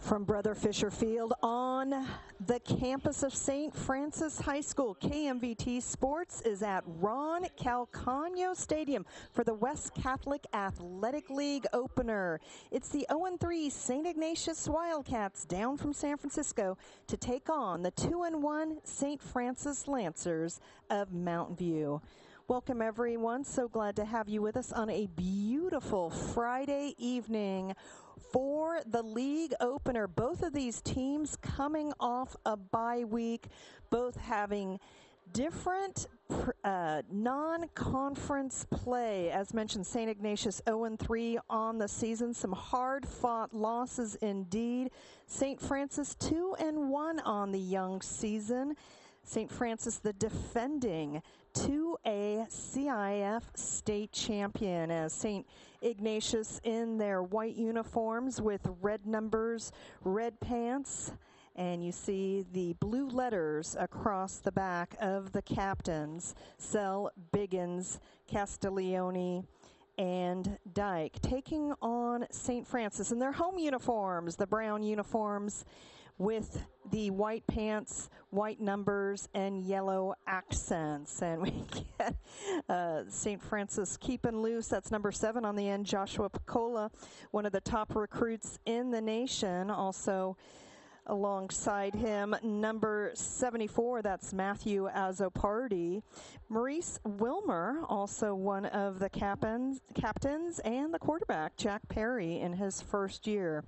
From Brother Fisher Field on the campus of St. Francis High School, KMVT Sports is at Ron Calcagno Stadium for the West Catholic Athletic League opener. It's the 0-3 St. Ignatius Wildcats down from San Francisco to take on the 2-1 St. Francis Lancers of Mountain View. Welcome everyone, so glad to have you with us on a beautiful Friday evening for the league opener. Both of these teams coming off a bye week, both having different non-conference play. As mentioned, St. Ignatius 0-3 on the season, some hard-fought losses indeed. St. Francis 2-1 on the young season. St. Francis, the defending 2A CIF state champion, as St. Ignatius in their white uniforms with red numbers, red pants, and you see the blue letters across the back of the captains, Sell, Biggins, Castiglione, and Dyke, taking on St. Francis in their home uniforms, the brown uniforms, with the white pants, white numbers, and yellow accents. And we get St. Francis keeping loose. That's number 7 on the end, Joshua Piccola, one of the top recruits in the nation. Also alongside him, number 74, that's Matthew Azzopardi. Maurice Wilmer, also one of the captains, and the quarterback, Jack Perry, in his first year.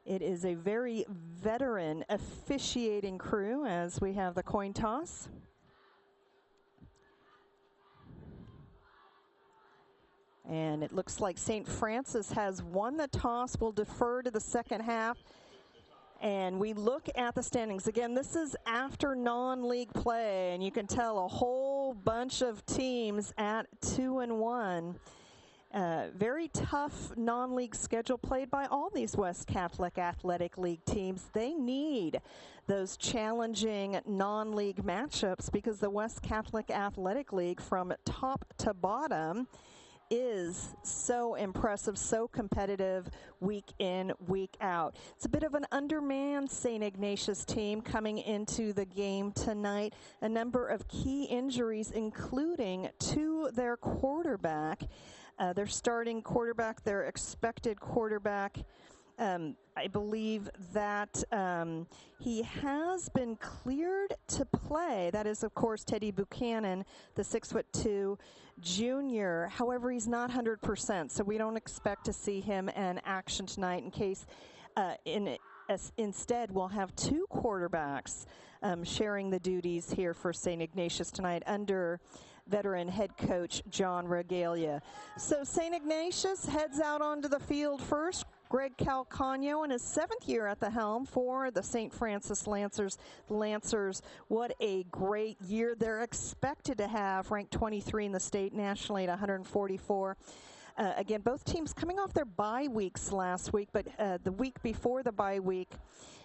It is a very veteran officiating crew as we have the coin toss. And it looks like St. Francis has won the toss. We'll defer to the second half. And we look at the standings. Again, this is after non-league play, and you can tell a whole bunch of teams at 2-1. Very tough non-league schedule played by all these West Catholic Athletic League teams. They need those challenging non-league matchups because the West Catholic Athletic League from top to bottom is so impressive, so competitive week in, week out. It's a bit of an undermanned St. Ignatius team coming into the game tonight. A number of key injuries, including to their quarterback. Their starting quarterback, their expected quarterback, I believe that he has been cleared to play. That is, of course, Teddy Buchanan, the 6'2" junior. However, he's not 100%, so we don't expect to see him in action tonight. Instead, we'll have 2 quarterbacks sharing the duties here for St. Ignatius tonight under veteran head coach John Regalia. So St. Ignatius heads out onto the field first. Greg Calcagno in his 7th year at the helm for the St. Francis Lancers. Lancers, what a great year they're expected to have, ranked 23 in the state, nationally at 144. Again, both teams coming off their bye weeks last week, but the week before the bye week,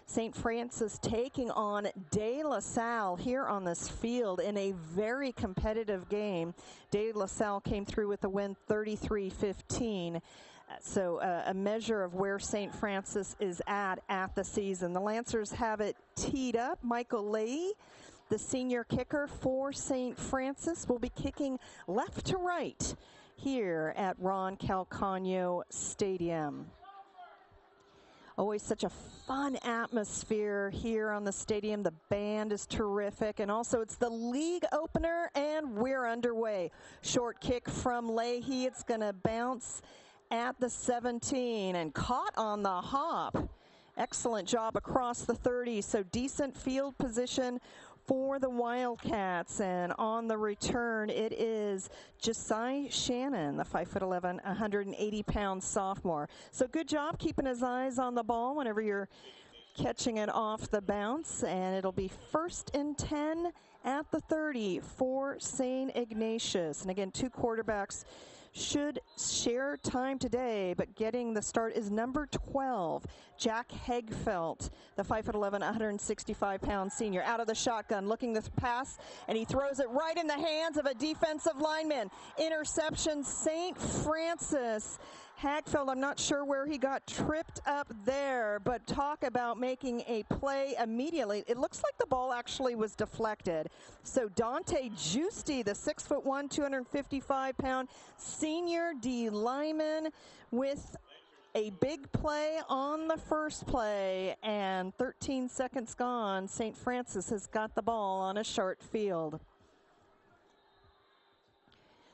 St. Francis taking on De La Salle here on this field in a very competitive game. De La Salle came through with the win 33-15. So a measure of where St. Francis is at the season. The Lancers have it teed up. Michael Leahy, the senior kicker for St. Francis, will be kicking left to right here at Ron Calcagno Stadium. Always such a fun atmosphere here on the stadium. The band is terrific, and also it's the league opener, and we're underway. Short kick from Leahy. It's going to bounce at the 17 and caught on the hop. Excellent job across the 30, so decent field position for the Wildcats. And on the return, it is Josiah Shannon, the 5'11", 180-pound sophomore. So good job keeping his eyes on the ball whenever you're catching it off the bounce. And it'll be 1st and 10 at the 30 for St. Ignatius. And again, 2 quarterbacks should share time today, but getting the start is number 12, Jack Hegfeldt, the 5'11", 165-pound senior, out of the shotgun, looking to pass, and he throws it right in the hands of a defensive lineman. Interception. St. Francis Hagfeld, I'm not sure where he got tripped up there, but talk about making a play immediately. It looks like the ball actually was deflected. So Dante Giusti, the 6'1", 255-pound senior D lineman, with a big play on the first play, and 13 seconds gone. St. Francis has got the ball on a short field.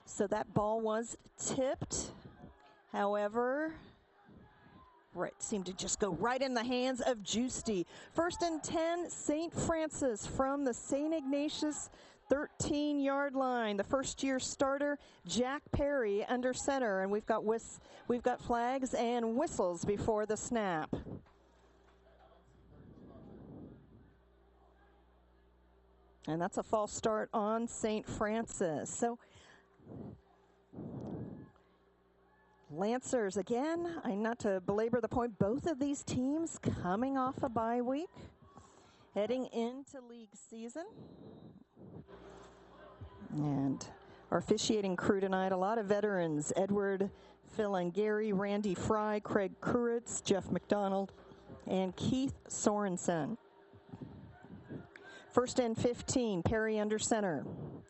So that ball was tipped. However, it seemed to just go right in the hands of Giusti. 1st and 10, St. Francis from the St. Ignatius 13-yard line. The first-year starter, Jack Perry, under center, and we've got flags and whistles before the snap. And that's a false start on St. Francis. So Lancers, again, not to belabor the point, both of these teams coming off a bye week, heading into league season. And our officiating crew tonight, a lot of veterans: Edward Philangari, Randy Fry, Craig Kuritz, Jeff McDonald, and Keith Sorensen. 1st and 15, Perry under center.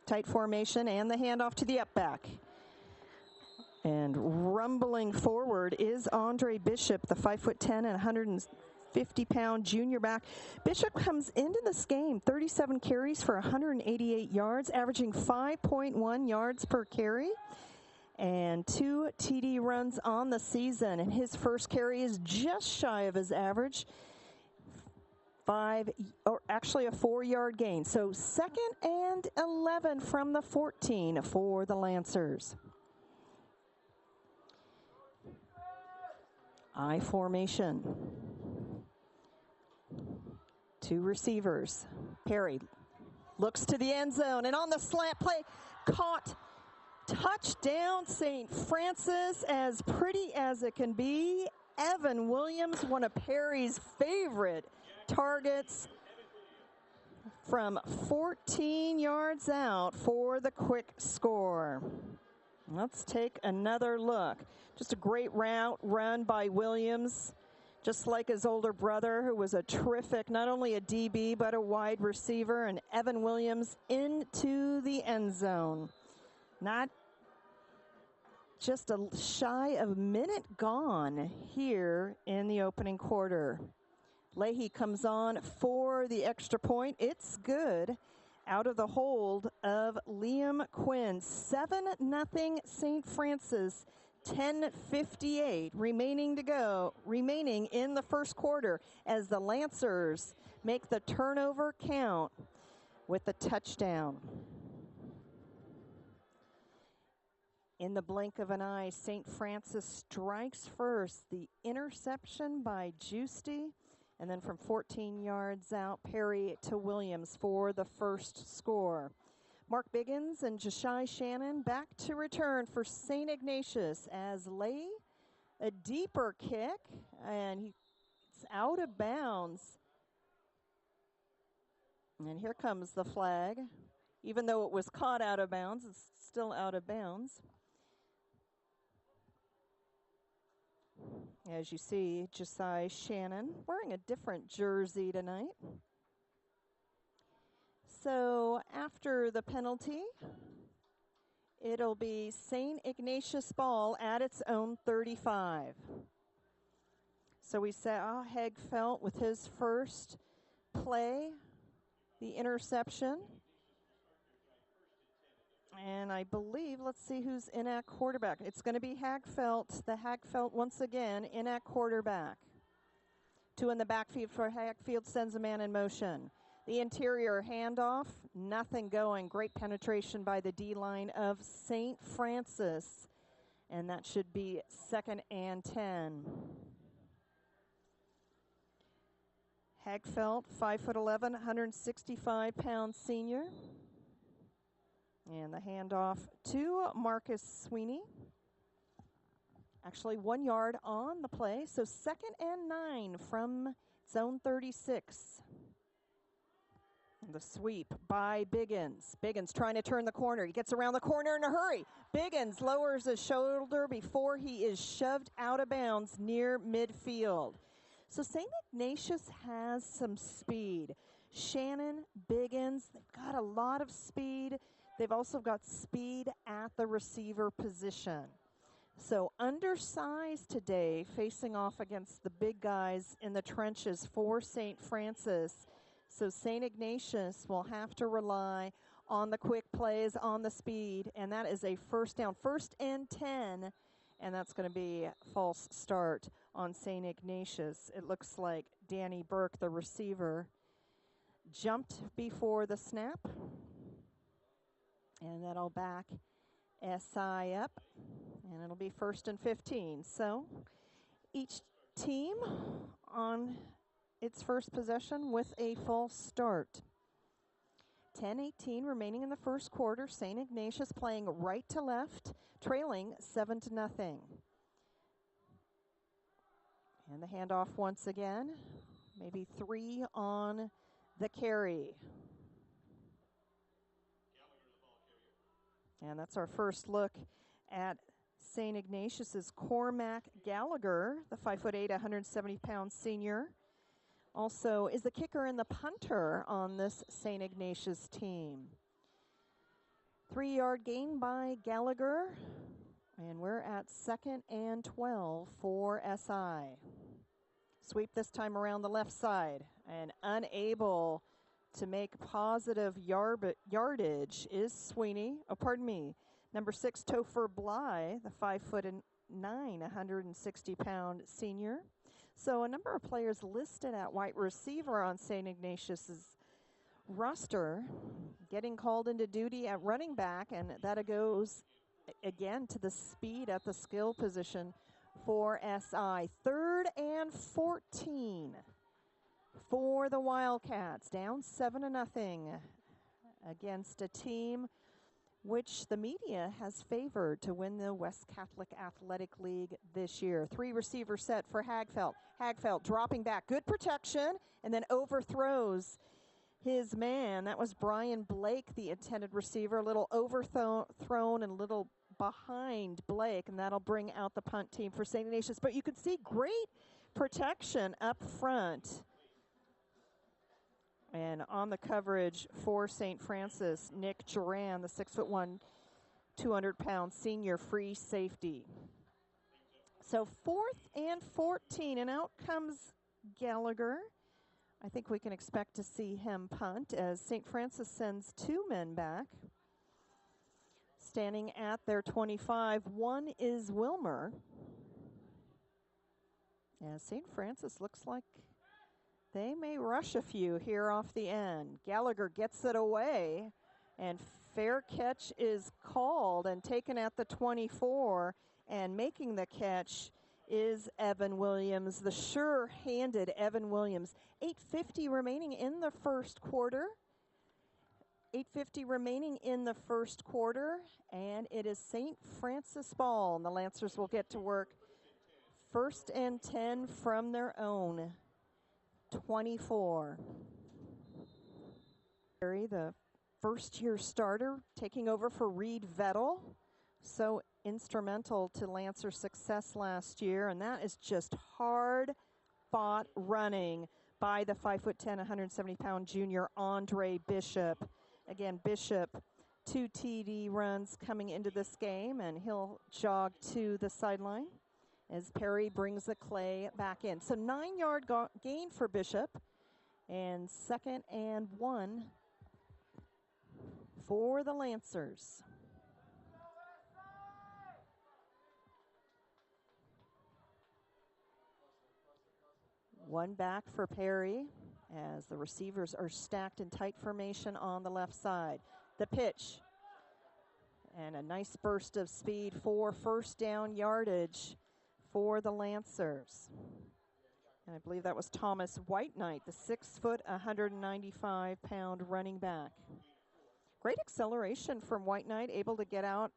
Tight formation and the handoff to the up back. And rumbling forward is Andre Bishop, the 5'10" and 150-pound junior back. Bishop comes into this game 37 carries for 188 yards, averaging 5.1 yards per carry, and 2 TD runs on the season. And his first carry is just shy of his average, a 4-yard gain. So 2nd and 11 from the 14 for the Lancers. I formation. 2 receivers. Perry looks to the end zone, and on the slant play, caught. Touchdown, St. Francis, as pretty as it can be. Evan Williams, one of Perry's favorite targets, from 14 yards out for the quick score. Let's take another look. Just a great route run by Williams, just like his older brother, who was a terrific, not only a DB, but a wide receiver. And Evan Williams into the end zone. Not just a shy of a minute gone here in the opening quarter. Leahy comes on for the extra point. It's good. Out of the hold of Liam Quinn. 7-0 St. Francis. 10:58 remaining in the first quarter, as the Lancers make the turnover count with the touchdown. In the blink of an eye, St. Francis strikes first. The interception by Giusti, and then from 14 yards out, Perry to Williams for the first score. Mark Biggins and Jashai Shannon back to return for St. Ignatius, as Leahy, a deeper kick, and it's out of bounds. And here comes the flag. Even though it was caught out of bounds, it's still out of bounds. As you see, Josiah Shannon wearing a different jersey tonight. So after the penalty, it'll be St. Ignatius ball at its own 35. So we saw Hagfeld with his first play, the interception. And I believe, let's see who's in at quarterback. It's going to be Hagfeld. The Hagfeld once again in at quarterback. 2 in the backfield for Hagfield, sends a man in motion. The interior handoff, nothing going. Great penetration by the D-line of St. Francis. And that should be 2nd and 10. Hagfeld, 5'11", 165-pound senior. And the handoff to Marcus Sweeney. Actually 1 yard on the play, so 2nd and 9 from zone 36. The sweep by Biggins. Biggins trying to turn the corner. He gets around the corner in a hurry. Biggins lowers his shoulder before he is shoved out of bounds near midfield. So St. Ignatius has some speed. Shannon, Biggins, they've got a lot of speed. They've also got speed at the receiver position. So undersized today, facing off against the big guys in the trenches for St. Francis. So St. Ignatius will have to rely on the quick plays, on the speed, and that is a first down, 1st and 10, and that's going to be a false start on St. Ignatius. It looks like Danny Burke, the receiver, jumped before the snap, and that'll back SI up, and it'll be 1st and 15. So each team on its first possession with a false start. 10:18 remaining in the first quarter. St. Ignatius playing right to left, trailing 7-0. And the handoff once again, maybe 3 on the carry. And that's our first look at St. Ignatius's Cormac Gallagher, the 5'8", 170-pound senior. Also is the kicker and the punter on this St. Ignatius team. 3-yard gain by Gallagher, and we're at 2nd and 12 for SI. Sweep this time around the left side, and unable to make positive yardage is Sweeney. Oh, pardon me. Number 6, Topher Bly, the 5'9", 160-pound senior. So a number of players listed at wide receiver on St. Ignatius's roster getting called into duty at running back, and that goes again to the speed at the skill position for SI. 3rd and 14 for the Wildcats, down 7-0 against a team which the media has favored to win the West Catholic Athletic League this year. 3 receiver set for Hagfeldt. Hagfeldt dropping back, good protection, and then overthrows his man. That was Brian Blake, the intended receiver, a little overthrown and a little behind Blake, and that'll bring out the punt team for St. Ignatius. But you can see great protection up front. And on the coverage for St. Francis, Nick Duran, the 6'1", 200-pound senior free safety. So 4th and 14, and out comes Gallagher. I think we can expect to see him punt as St. Francis sends 2 men back. Standing at their 25, one is Wilmer. As St. Francis looks like they may rush a few here off the end. Gallagher gets it away, and fair catch is called and taken at the 24, and making the catch is Evan Williams, the sure-handed Evan Williams. 8:50 remaining in the first quarter. 8:50 remaining in the first quarter, and it is St. Francis ball, and the Lancers will get to work. 1st and 10 from their own 24. The first-year starter taking over for Reed Vettel. So instrumental to Lancer's success last year, and that is just hard-fought running by the 5'10", 170-pound junior Andre Bishop. Again, Bishop, 2 TD runs coming into this game, and he'll jog to the sideline as Perry brings the clay back in. So 9-yard gain for Bishop, and 2nd and 1 for the Lancers. One back for Perry as the receivers are stacked in tight formation on the left side. The pitch, and a nice burst of speed for 1st down yardage for the Lancers. And I believe that was Thomas Whiteknight, the 6', 195-pound running back. Great acceleration from Whiteknight, able to get out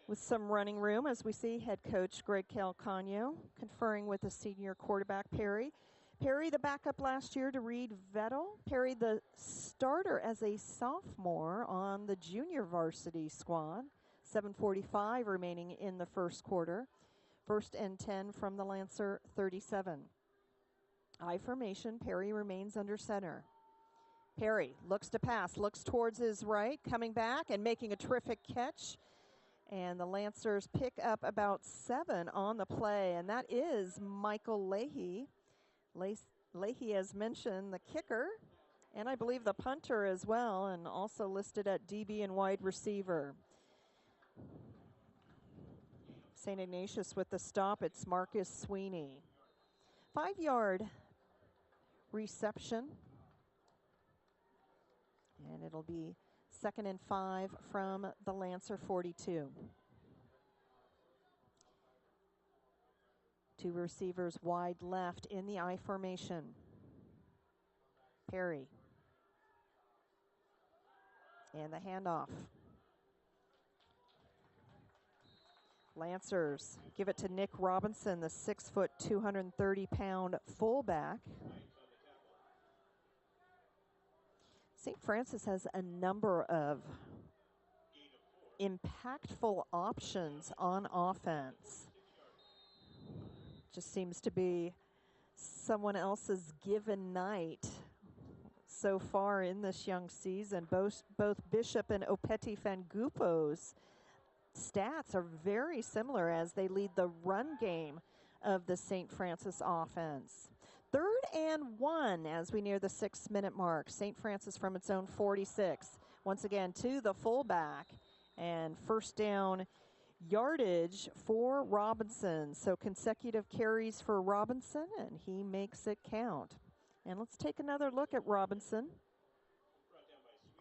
with some running room, as we see head coach Greg Calcagno conferring with the senior quarterback Perry. Perry, the backup last year to Reed Vettel. Perry, the starter as a sophomore on the junior varsity squad. 7:45 remaining in the first quarter. 1st and 10 from the Lancer 37. I formation, Perry remains under center. Perry looks to pass, looks towards his right, coming back and making a terrific catch. And the Lancers pick up about 7 on the play, and that is Michael Leahy. Leahy, as mentioned, the kicker, and I believe the punter as well, and also listed at DB and wide receiver. St. Ignatius with the stop, it's Marcus Sweeney. 5-yard reception. And it'll be 2nd and 5 from the Lancer 42. 2 receivers wide left in the I formation. Perry. And the handoff. Lancers give it to Nick Robinson, the 6-foot, 230-pound fullback. St. Francis has a number of impactful options on offense. Just seems to be someone else's given night so far in this young season. Both Bishop and Opeti Fangupo's stats are very similar as they lead the run game of the St. Francis offense. 3rd and 1 as we near the 6-minute mark. St. Francis from its own 46. Once again to the fullback, and 1st down yardage for Robinson. So consecutive carries for Robinson, and he makes it count. And let's take another look at Robinson.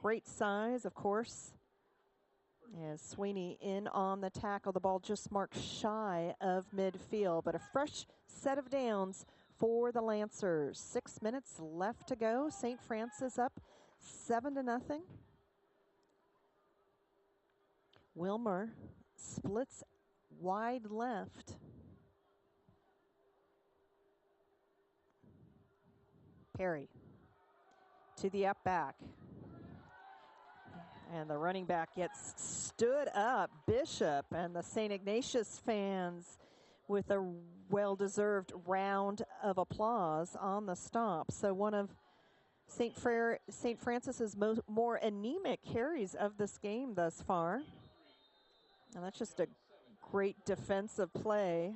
Great size, of course. As Sweeney in on the tackle, the ball just marked shy of midfield, but a fresh set of downs for the Lancers. 6 minutes left to go. St. Francis up 7-0. Wilmer splits wide left. Perry to the up back. And the running back gets stood up. Bishop, and the St. Ignatius fans with a well-deserved round of applause on the stop. So one of St. Francis's more anemic carries of this game thus far. And that's just a great defensive play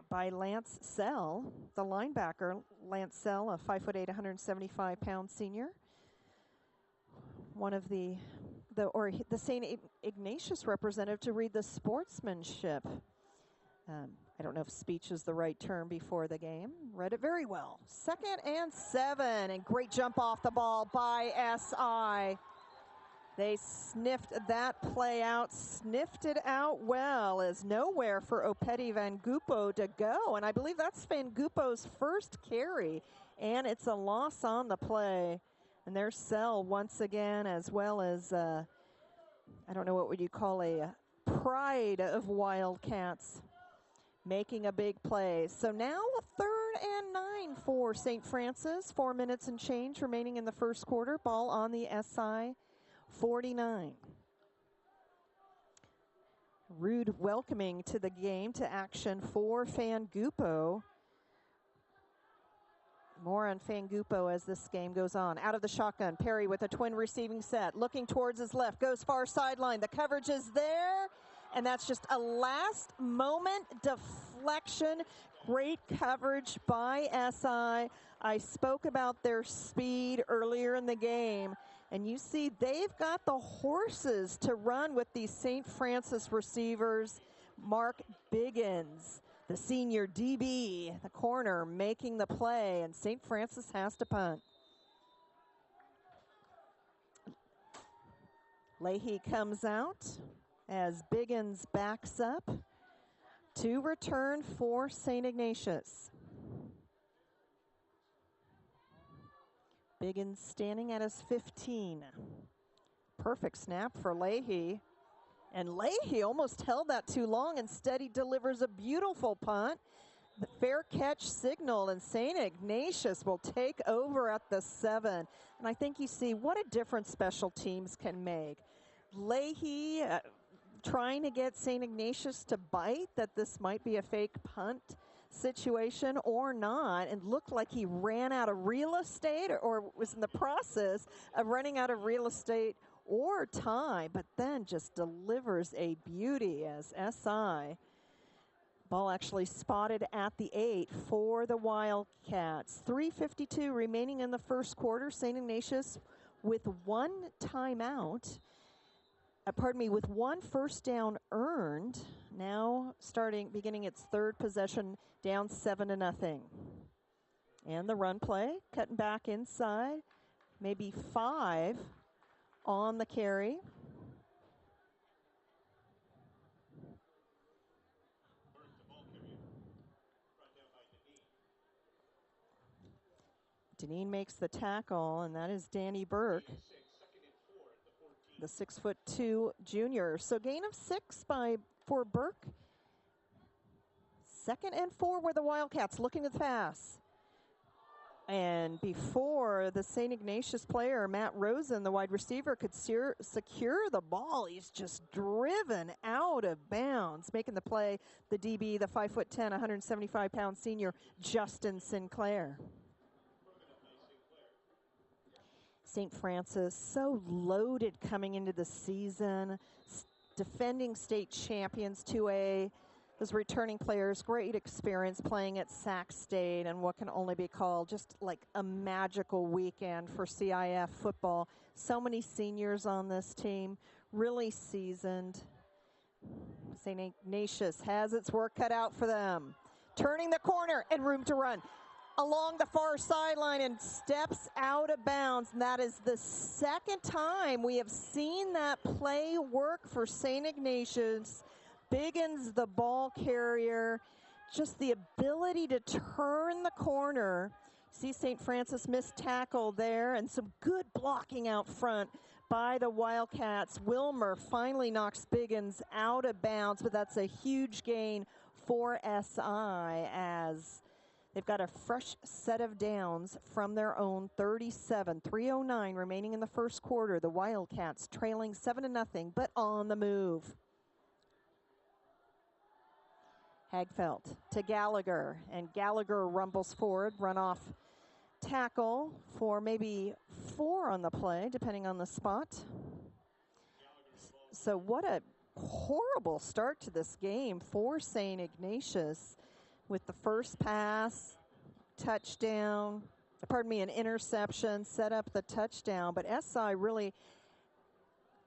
by Lance Sell, the linebacker. Lance Sell, a 5'8", 175-pound senior. One of the St. Ignatius representative to read the sportsmanship. I don't know if speech is the right term before the game. Read it very well. 2nd and 7, and great jump off the ball by SI. They sniffed that play out, sniffed it out well, as nowhere for Opeti Vangupo to go. And I believe that's Vangupo's first carry, and it's a loss on the play. And there's Sell once again, as well as, I don't know, what would you call a pride of Wildcats, making a big play. So now 3rd and 9 for St. Francis. 4 minutes and change remaining in the first quarter. Ball on the SI 49. Rude welcoming to the game, to action for Fangupo. More on Fangupo as this game goes on. Out of the shotgun, Perry with a twin receiving set, looking towards his left, goes far sideline. The coverage is there, and that's just a last moment deflection. Great coverage by SI. I spoke about their speed earlier in the game, and you see they've got the horses to run with these St. Francis receivers. Mark Biggins, the senior DB, the corner, making the play, and St. Francis has to punt. Leahy comes out as Biggins backs up to return for St. Ignatius. Biggins standing at his 15. Perfect snap for Leahy. And Leahy almost held that too long. Instead, he delivers a beautiful punt The fair catch signal, and St. Ignatius will take over at the 7. And I think you see what a difference special teams can make. Leahy trying to get St. Ignatius to bite that this might be a fake punt situation or not, and looked like he ran out of real estate or was in the process of running out of real estate or time, but then just delivers a beauty as SI. Ball actually spotted at the 8 for the Wildcats. 3:52 remaining in the first quarter. St. Ignatius with one timeout. With one first down earned. Now beginning its third possession, down 7-0. And the run play, cutting back inside. Maybe 5 on the carry. Deneen makes the tackle, and that is Danny Burke, the 6'2" junior. So gain of 6 for Burke. 2nd and 4 were the Wildcats looking to pass. And before the St. Ignatius player, Matt Rosen, the wide receiver, could secure the ball, he's just driven out of bounds. Making the play, the DB, the 5'10", 175-pound senior, Justin Sinclair. St. Francis, so loaded coming into the season, defending state champions 2A. Those returning players, great experience playing at Sac State and what can only be called just like a magical weekend for CIF football. So many seniors on this team, really seasoned. St. Ignatius has its work cut out for them. Turning the corner and room to run along the far sideline and steps out of bounds. And that is the 2nd time we have seen that play work for St. Ignatius. Biggins, the ball carrier, just the ability to turn the corner. See St. Francis missed tackle there, and some good blocking out front by the Wildcats. Wilmer finally knocks Biggins out of bounds, but that's a huge gain for SI as they've got a fresh set of downs from their own 37. 3:09 remaining in the first quarter. The Wildcats trailing 7-0, but on the move. Hagfeldt to Gallagher, and Gallagher rumbles forward, runoff tackle for maybe 4 on the play, depending on the spot. So what a horrible start to this game for St. Ignatius with the first pass, touchdown, an interception, set up the touchdown, but SI really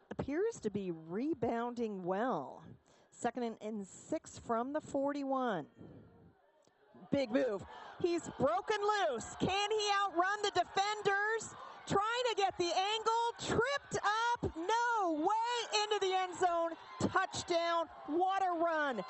appears to be rebounding well. 2nd and 6 from the 41. Big move. He's broken loose. Can he outrun the defenders? Trying to get the angle, tripped up, no way, into the end zone. Touchdown, what a run.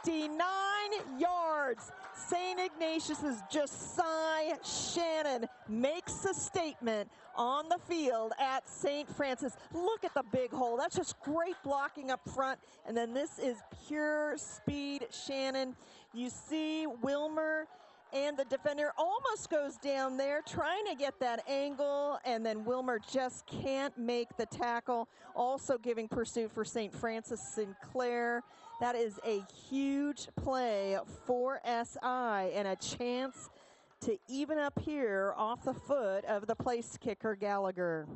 59 yards. St. Ignatius's Josiah Shannon makes a statement on the field at St. Francis. Look at the big hole. That's just great blocking up front. And then this is pure speed, Shannon. You see Wilmer and the defender almost goes down there trying to get that angle, and then Wilmer just can't make the tackle. Also giving pursuit for St. Francis, Sinclair. That is a huge play for SI and a chance to even up here off the foot of the place kicker, Gallagher.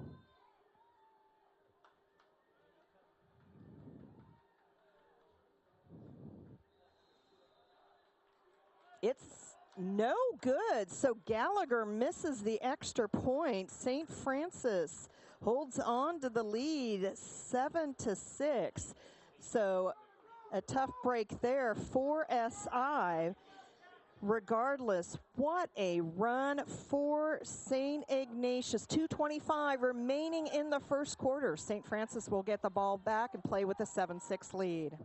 It's no good, so Gallagher misses the extra point. St. Francis holds on to the lead 7-6. So a tough break there for SI. Regardless, what a run for St. Ignatius. 2:25 remaining in the first quarter. St. Francis will get the ball back and play with a 7-6 lead.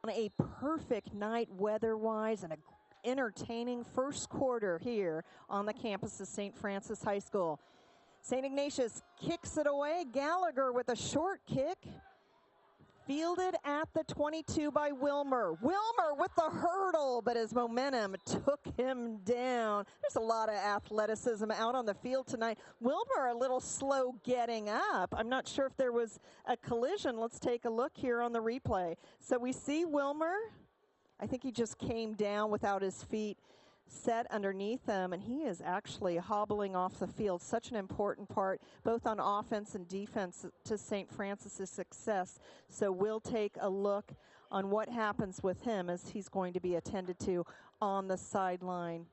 On a perfect night weather-wise and an entertaining first quarter here on the campus of St. Francis High School. St. Ignatius kicks it away. Gallagher with a short kick. Fielded at the 22 by Wilmer. Wilmer with the hurdle, but his momentum took him down. There's a lot of athleticism out on the field tonight. Wilmer a little slow getting up. I'm not sure if there was a collision. Let's take a look here on the replay. So we see Wilmer. I think he just came down without his feet set underneath him, and he is actually hobbling off the field. Such an important part, both on offense and defense, to St. Francis's success. So we'll take a look on what happens with him as he's going to be attended to on the sideline.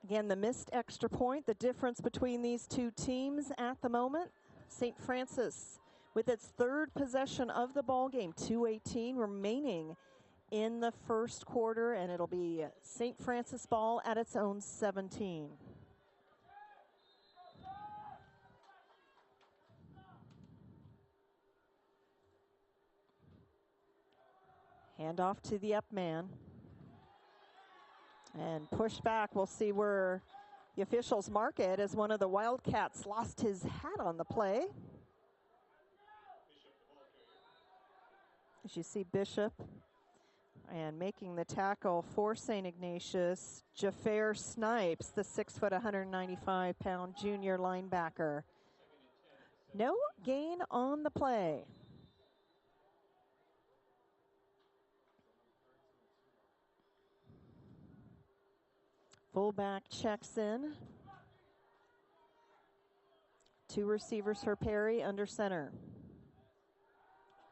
Again, the missed extra point, the difference between these two teams at the moment. St. Francis with its third possession of the ball game, 2:18 remaining in the first quarter, and it'll be St. Francis ball at its own 17. Handoff to the up man. And push back. We'll see where the officials mark it as one of the Wildcats lost his hat on the play. As you see Bishop. And making the tackle for St. Ignatius, Jafar Snipes, the 6 foot, 195-pound junior linebacker. No gain on the play. Fullback checks in. Two receivers for Perry under center.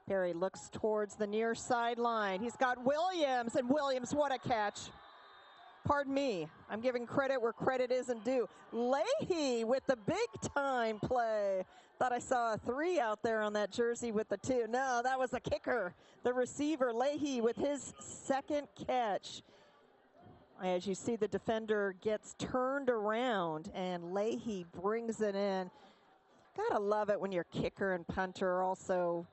Perry looks towards the near sideline. He's got Williams, and Williams, what a catch. Pardon me, I'm giving credit where credit isn't due. Leahy with the big time play. Thought I saw a 3 out there on that jersey with the 2. No, that was the kicker. The receiver, Leahy, with his second catch. As you see, the defender gets turned around, and Leahy brings it in. Gotta love it when your kicker and punter also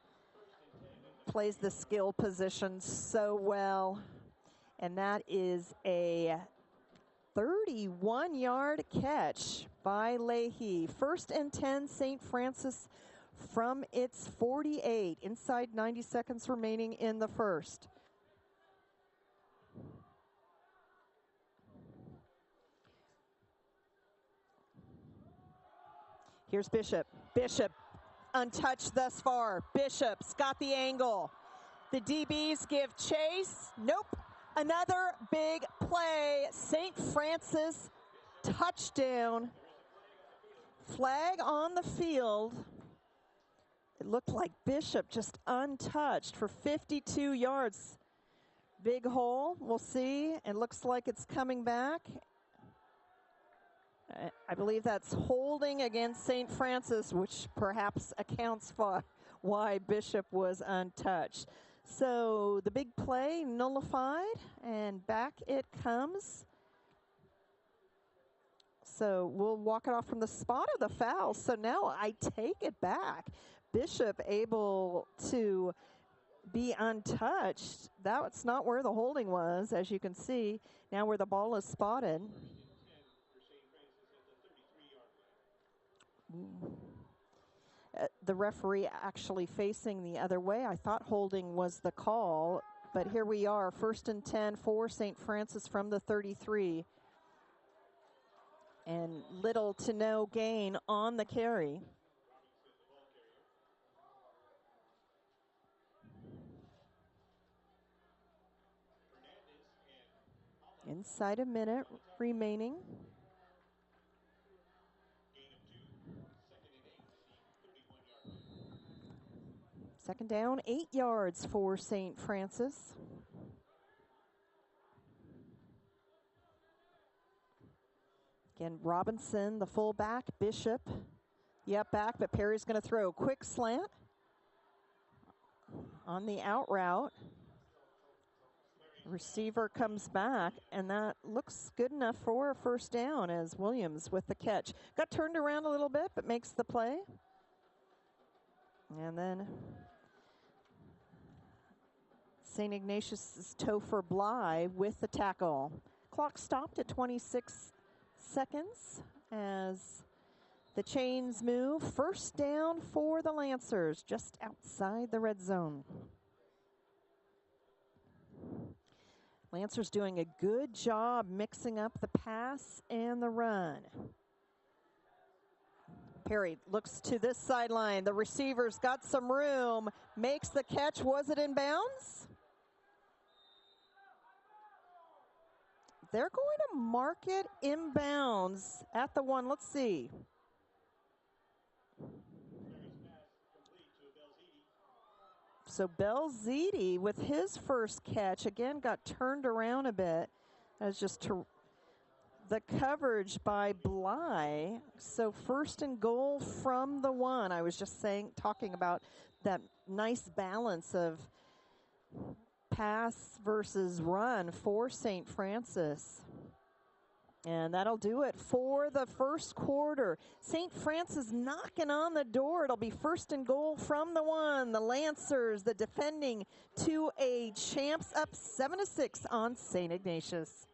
plays the skill position so well. And that is a 31-yard catch by Leahy. 1st and 10, St. Francis from its 48. Inside 90 seconds remaining in the first. Here's Bishop. Bishop untouched thus far. Bishop's got the angle. The DBs give chase. Nope. Another big play. St. Francis touchdown. Flag on the field. It looked like Bishop just untouched for 52 yards. Big hole. We'll see. It looks like it's coming back. I believe that's holding against St. Francis, which perhaps accounts for why Bishop was untouched. So the big play nullified, and back it comes. So we'll walk it off from the spot of the foul. So now I take it back. Bishop able to be untouched. That's not where the holding was, as you can see. Now where the ball is spotted. The referee actually facing the other way. I thought holding was the call, but here we are, 1st and 10 for St. Francis from the 33. And little to no gain on the carry. Inside a minute remaining. Second down, 8 yards for St. Francis. Again, Robinson, the fullback, Bishop, the up back, but Perry's going to throw a quick slant on the out route. Receiver comes back, and that looks good enough for a 1st down as Williams with the catch. Got turned around a little bit, but makes the play. And then St. Ignatius' Topher Bly with the tackle. Clock stopped at 26 seconds as The chains move. First down for the Lancers, just outside the red zone. Lancers doing a good job mixing up the pass and the run. Perry looks to this sideline. The receiver's got some room, makes the catch. Was it in bounds? They're going to mark it inbounds at the 1. Let's see. So Belziti with his first catch, again, got turned around a bit. That was just the coverage by Bly. So first and goal from the 1. I was just talking about that nice balance of pass versus run for St. Francis. And that'll do it for the first quarter. St. Francis knocking on the door. It'll be first and goal from the 1. The Lancers, the defending 2A champs, up 7-6 on St. Ignatius.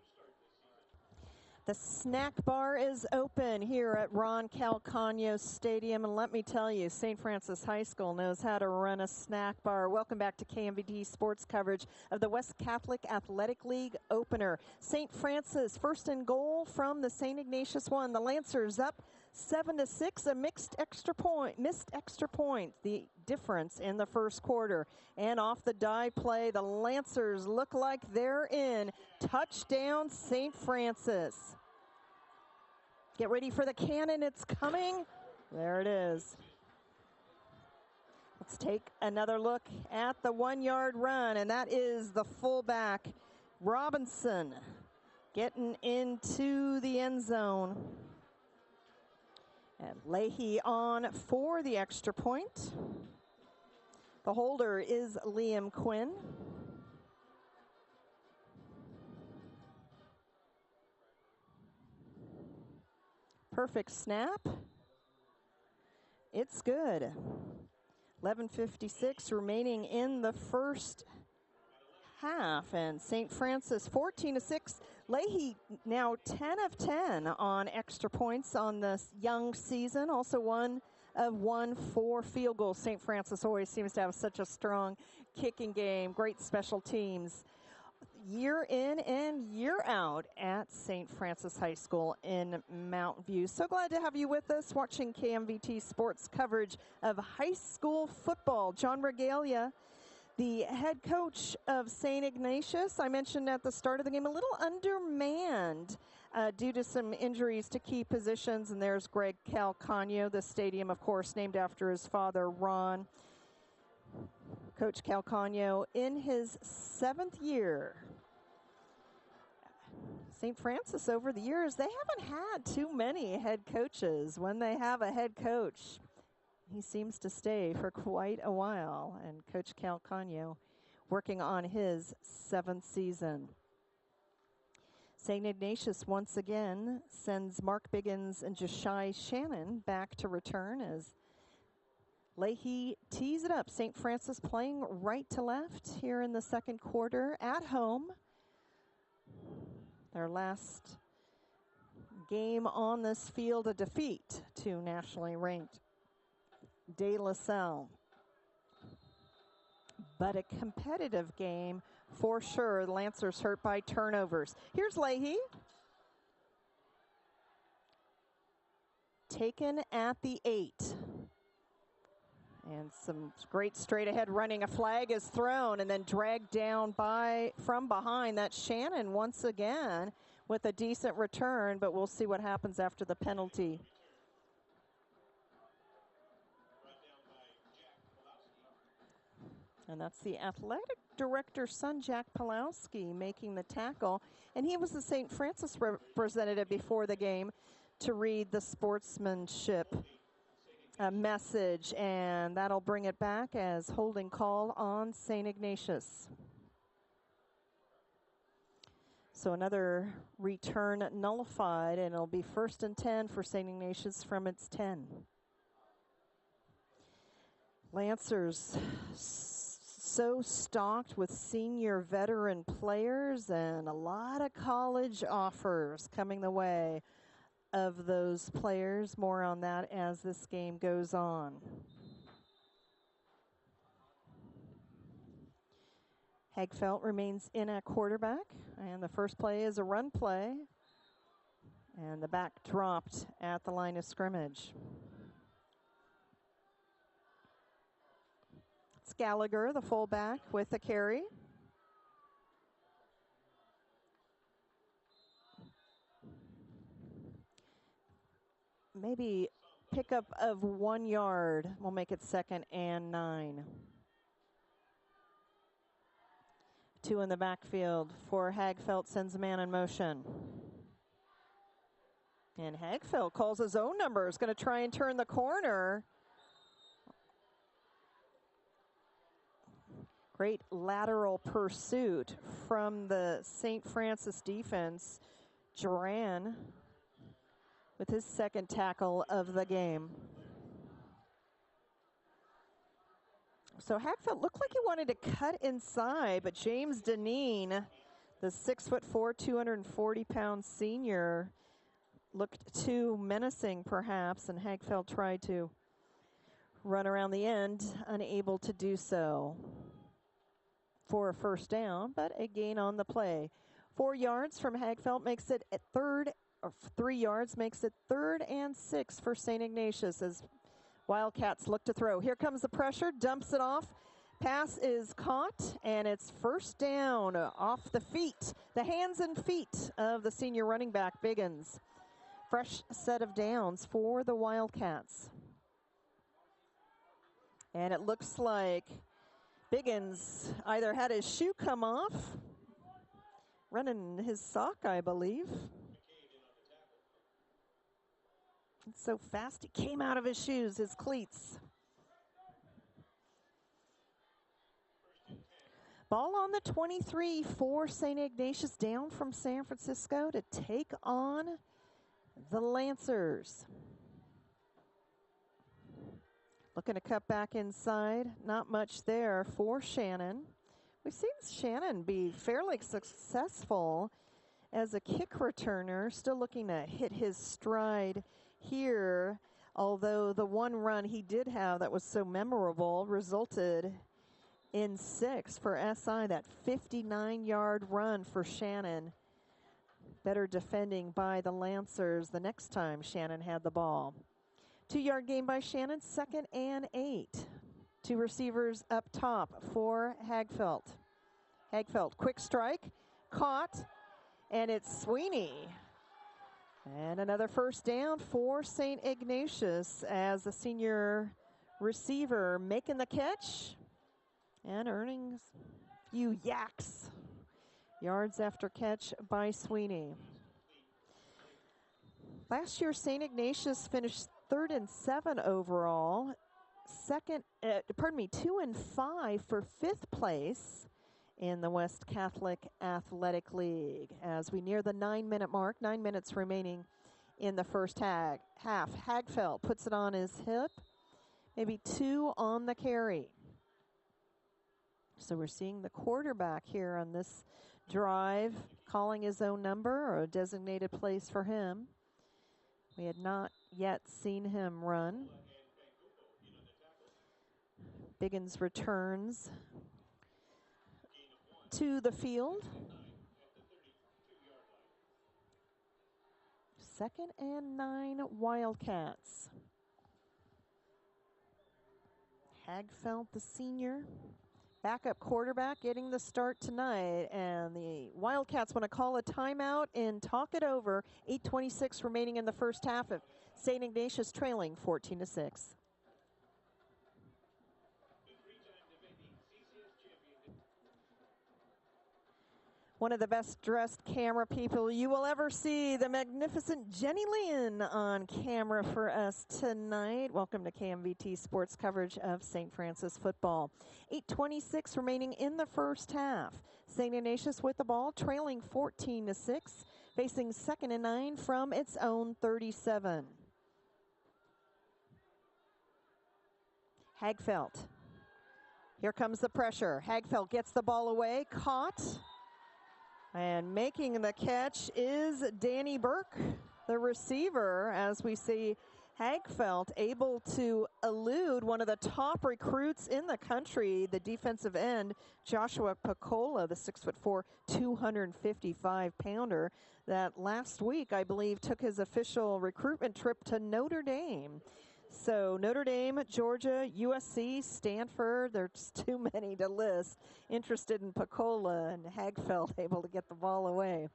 The snack bar is open here at Ron Calcagno Stadium, and let me tell you, St. Francis High School knows how to run a snack bar. Welcome back to KMVT sports coverage of the West Catholic Athletic League opener. St. Francis first and goal from the St. Ignatius 1. The Lancers up 7-6, a missed extra point, the difference in the first quarter. And off the dive play, the Lancers look like they're in. Touchdown, St. Francis. Get ready for the cannon, it's coming. There it is. Let's take another look at the 1-yard run, and that is the fullback, Robinson, getting into the end zone. And Leahy on for the extra point. The holder is Liam Quinn. Perfect snap. It's good. 11:56 remaining in the first half, and St. Francis 14-6. Leahy now 10 of 10 on extra points on this young season. Also 1 of 1 for field goals. St. Francis always seems to have such a strong kicking game, great special teams. Year in and year out at St. Francis High School in Mountain View. So glad to have you with us watching KMVT sports coverage of high school football. John Regalia, the head coach of St. Ignatius, I mentioned at the start of the game, a little undermanned due to some injuries to key positions. And there's Greg Calcagno, the stadium, of course, named after his father, Ron. Coach Calcagno in his 7th year. St. Francis over the years, they haven't had too many head coaches. When they have a head coach, he seems to stay for quite a while. And Coach Calcagno working on his 7th season. St. Ignatius once again sends Mark Biggins and Jashai Shannon back to return as Leahy tees it up. St. Francis playing right to left here in the second quarter at home. Their last game on this field, a defeat to nationally ranked De La Salle. But a competitive game for sure. The Lancers hurt by turnovers. Here's Leahy. Taken at the 8. And some great straight ahead running. A flag is thrown and then dragged down from behind. That's Shannon once again with a decent return, but we'll see what happens after the penalty. And that's the athletic director's son, Jack Pulowski, making the tackle. And he was the St. Francis representative before the game to read the sportsmanship message, and that'll bring it back as holding call on St. Ignatius. So another return nullified, and it'll be 1st and 10 for St. Ignatius from its 10. Lancers so stocked with senior veteran players and a lot of college offers coming the way. of those players. More on that as this game goes on. Hagfeldt remains in at quarterback, and the first play is a run play, and the back dropped at the line of scrimmage. It's Gallagher, the fullback, with the carry. Maybe pickup of 1 yard. We'll make it 2nd and 9. 2 in the backfield for Hagfeldt, sends a man in motion. And Hagfeldt calls his own number. Is going to try and turn the corner. Great lateral pursuit from the St. Francis defense. Duran with his 2nd tackle of the game. So Hagfeldt looked like he wanted to cut inside, but James Deneen, the 6'4", 240-pound senior, looked too menacing perhaps, and Hagfeldt tried to run around the end, unable to do so for a first down, but a gain on the play. 4 yards from Hagfeldt makes it at 3rd, or 3 yards makes it 3rd and 6 for St. Ignatius as Wildcats look to throw. Here comes the pressure, dumps it off. Pass is caught, and it's first down off the feet, the hands and feet of the senior running back, Biggins. Fresh set of downs for the Wildcats. And it looks like Biggins either had his shoe come off, running his sock, I believe. It's so fast, he came out of his shoes, his cleats. Ball on the 23 for St. Ignatius, down from San Francisco to take on the Lancers. Looking to cut back inside, not much there for Shannon. We've seen Shannon be fairly successful as a kick returner, still looking to hit his stride here, although the one run he did have that was so memorable resulted in 6 for SI, that 59-yard run for Shannon. Better defending by the Lancers the next time Shannon had the ball. 2-yard gain by Shannon, 2nd and 8. 2 receivers up top for Hagfeldt. Hagfeldt, quick strike, caught, and it's Sweeney. And another first down for St. Ignatius as the senior receiver making the catch and earning a few yards after catch by Sweeney. Last year, St. Ignatius finished 3rd and 7 overall. 2 and 5 for 5th place in the West Catholic Athletic League. As we near the 9-minute mark, 9 minutes remaining in the first half. Hagfeldt puts it on his hip, maybe 2 on the carry. So we're seeing the quarterback here on this drive calling his own number or a designated place for him. We had not yet seen him run. Biggins returns to the field. 2nd and 9 Wildcats. Hagfeldt, the senior, backup quarterback, getting the start tonight. And the Wildcats want to call a timeout and talk it over. 8:26 remaining in the first half of St. Ignatius trailing 14-6. One of the best dressed camera people you will ever see, the magnificent Jenny Lynn on camera for us tonight. Welcome to KMVT sports coverage of St. Francis football. 8:26 remaining in the first half. St. Ignatius with the ball, trailing 14-6, facing 2nd and 9 from its own 37. Hagfeldt. Here comes the pressure. Hagfeldt gets the ball away, caught. And making the catch is Danny Burke, the receiver, as we see Hagfeldt able to elude one of the top recruits in the country, the defensive end, Joshua Picola, the 6'4", 255-pounder, that last week, I believe, took his official recruitment trip to Notre Dame. So Notre Dame, Georgia, USC, Stanford, there's too many to list. Interested in Picola, and Hagfeldt able to get the ball away.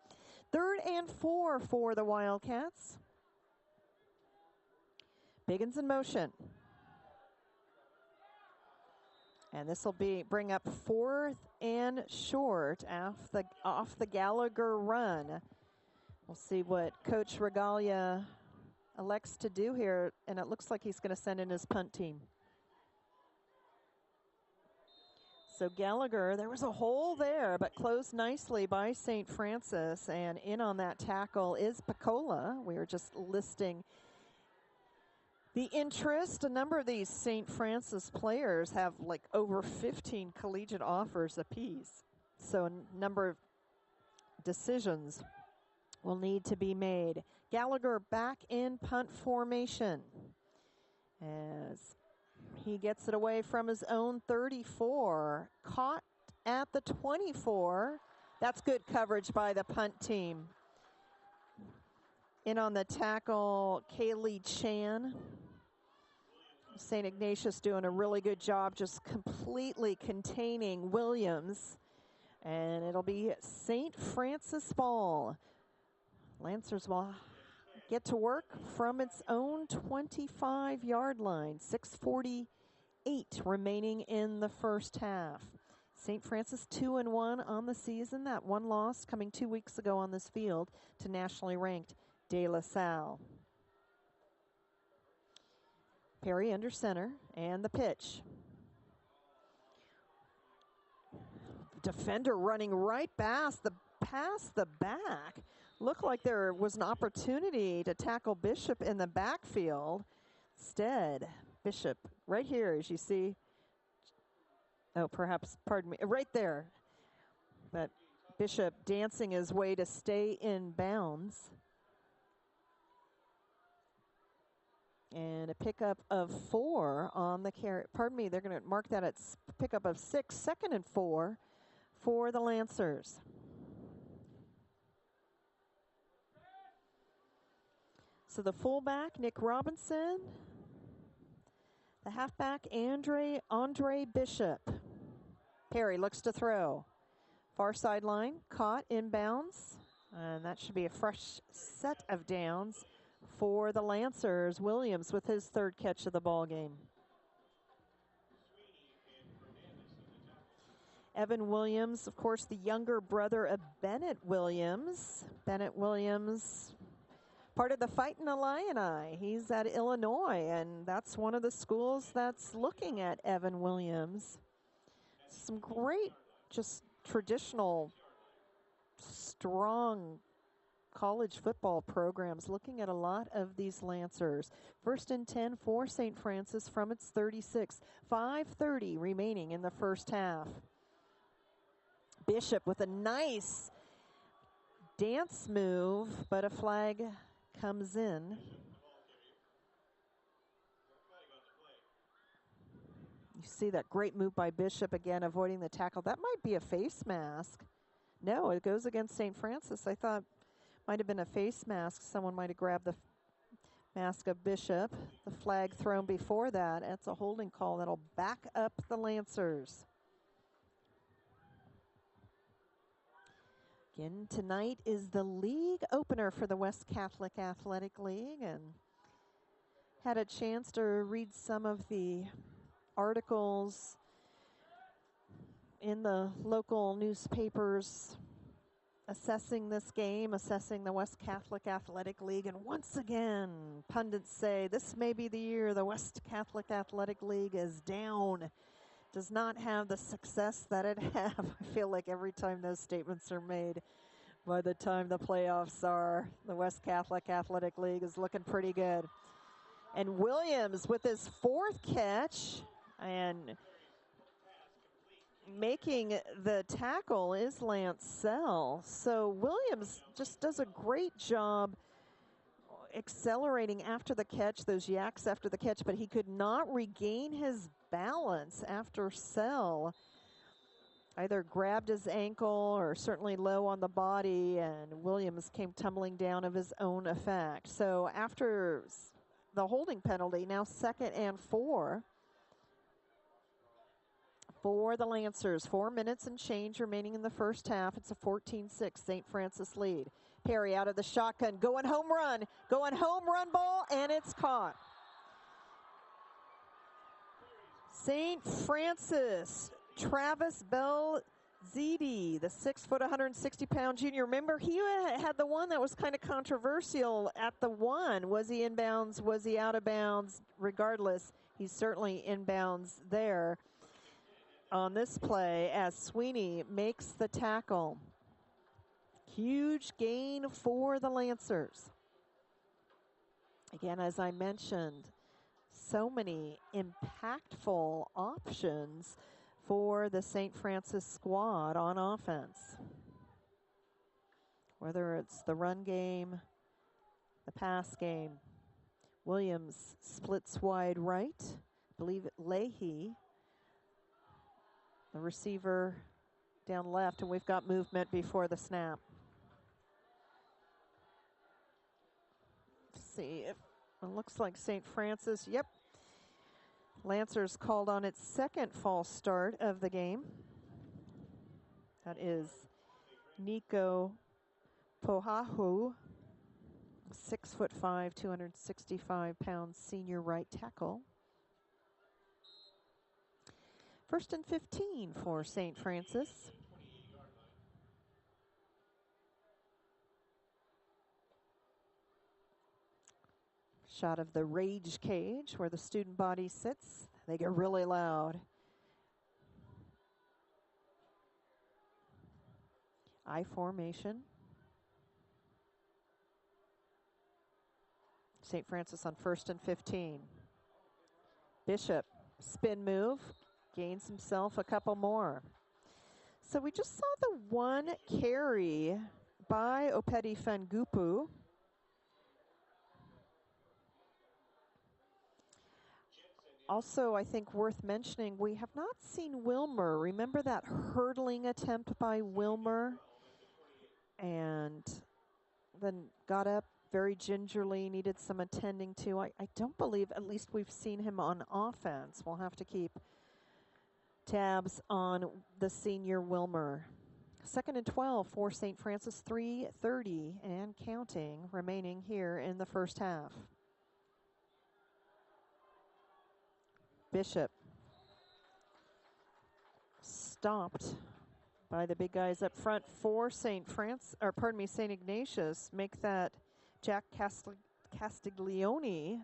3rd and 4 for the Wildcats. Biggins in motion. And this will bring up 4th and short off the Gallagher run. We'll see what Coach Regalia elects to do here, and it looks like he's going to send in his punt team. So Gallagher, there was a hole there, but closed nicely by St. Francis, and in on that tackle is Picola. We were just listing the interest. A number of these St. Francis players have like over 15 collegiate offers apiece. So a number of decisions will need to be made. Gallagher back in punt formation as he gets it away from his own 34. Caught at the 24. That's good coverage by the punt team. In on the tackle, Kaylee Chan. St. Ignatius doing a really good job just completely containing Williams. And it'll be St. Francis ball. Lancers will get to work from its own 25-yard line. 6:48 remaining in the first half. St. Francis 2-1 on the season. That one loss coming 2 weeks ago on this field to nationally ranked De La Salle. Perry under center, and the pitch. Defender running right past the back. Looked like there was an opportunity to tackle Bishop in the backfield. Instead, Bishop right here, as you see. Oh, perhaps, pardon me, right there. But Bishop dancing his way to stay in bounds. And a pickup of 4 on the carry. Pardon me, they're going to mark that at pickup of 6, 2nd and 4 for the Lancers. So the fullback, Nick Robinson. The halfback, Andre Bishop. Perry looks to throw. Far sideline, caught inbounds. And that should be a fresh set of downs for the Lancers. Williams with his 3rd catch of the ball game. Evan Williams, of course, the younger brother of Bennett Williams. Bennett Williams, part of the Fightin' Illini. He's at Illinois, and that's one of the schools that's looking at Evan Williams. Some great, just traditional, strong college football programs looking at a lot of these Lancers. 1st and 10 for St. Francis from its 36. 5:30 remaining in the first half. Bishop with a nice dance move, but a flag comes in. You see that great move by Bishop, again avoiding the tackle. That might be a face mask. No, it goes against St. Francis. I thought might have been a face mask. Someone might have grabbed the mask of Bishop. The flag thrown before that. That's a holding call that'll back up the Lancers. Again, tonight is the league opener for the West Catholic Athletic League, and had a chance to read some of the articles in the local newspapers assessing this game, assessing the West Catholic Athletic League, and once again, pundits say this may be the year the West Catholic Athletic League is down, does not have the success that it have. I feel like every time those statements are made, by the time the playoffs are, the West Catholic Athletic League is looking pretty good. And Williams with his 4th catch, and making the tackle is Lance Sell. So Williams just does a great job accelerating after the catch, those yaks after the catch, but he could not regain his balance after Sell either grabbed his ankle or certainly low on the body, and Williams came tumbling down of his own effect. So after the holding penalty, now 2nd and 4 for the Lancers. 4 minutes and change remaining in the first half. It's a 14-6 St. Francis lead. Perry out of the shotgun, going home run ball, and it's caught. St. Francis, Travis Bell-Zidi, the 6-foot, 160-pound junior. Remember, he had the one that was kind of controversial at the 1. Was he inbounds? Was he out of bounds? Regardless, he's certainly inbounds there on this play as Sweeney makes the tackle. Huge gain for the Lancers. Again, as I mentioned, so many impactful options for the St. Francis squad on offense. Whether it's the run game, the pass game. Williams splits wide right. I believe Leahy, the receiver, down left, and we've got movement before the snap. Let's see if it looks like St. Francis. Yep. Lancers called on its 2nd false start of the game. That is Nico Pohahu, 6'5", 265-pound senior right tackle. 1st and 15 for St. Francis. Shot of the rage cage where the student body sits. They get really loud. I formation. St. Francis on 1st and 15. Bishop, spin move, gains himself a couple more. So we just saw the 1 carry by Opeti Fangupu. Also, I think worth mentioning, we have not seen Wilmer. Remember that hurdling attempt by Wilmer? And then got up very gingerly, needed some attending to. I don't believe, at least we've seen him on offense. We'll have to keep tabs on the senior Wilmer. 2nd and 12 for St. Francis, 3:30 and counting remaining here in the first half. Bishop stopped by the big guys up front for St. Ignatius. Make that Jack Castiglione,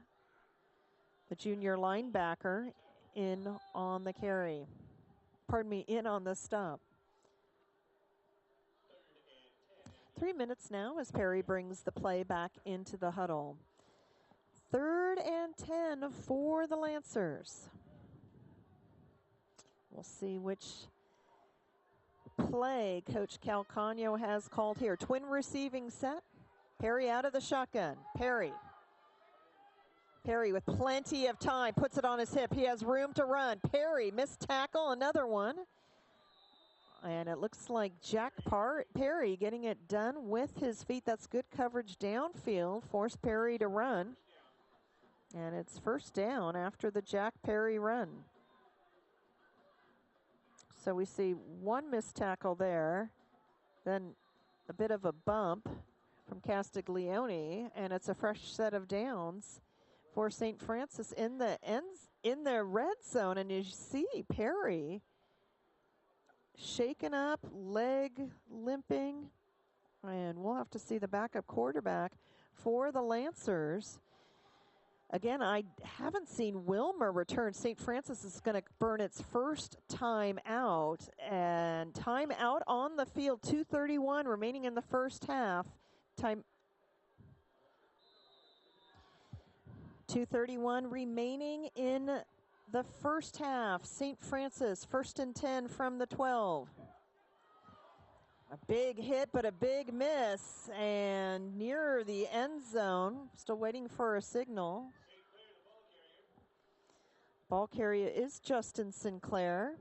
the junior linebacker, in on the carry. In on the stop. 3 minutes now as Perry brings the play back into the huddle. 3rd and 10 for the Lancers. We'll see which play Coach Calcagno has called here. Twin receiving set. Perry out of the shotgun. Perry with plenty of time, puts it on his hip. He has room to run. Perry, missed tackle, another one. And it looks like Jack Perry getting it done with his feet. That's good coverage downfield, forced Perry to run. And it's 1st down after the Jack Perry run. So we see 1 missed tackle there, then a bit of a bump from Castiglione, and it's a fresh set of downs for St. Francis in the red zone. And you see Perry shaken up, leg limping, and we'll have to see the backup quarterback for the Lancers. Again, I haven't seen Wilmer return. St. Francis is going to burn its first time out, and time out on the field. 2:31 remaining in the first half. 2:31 remaining in the first half. St. Francis, 1st and 10 from the 12. A big hit, but a big miss, and near the end zone. Still waiting for a signal. Ball carrier is Justin Sinclair.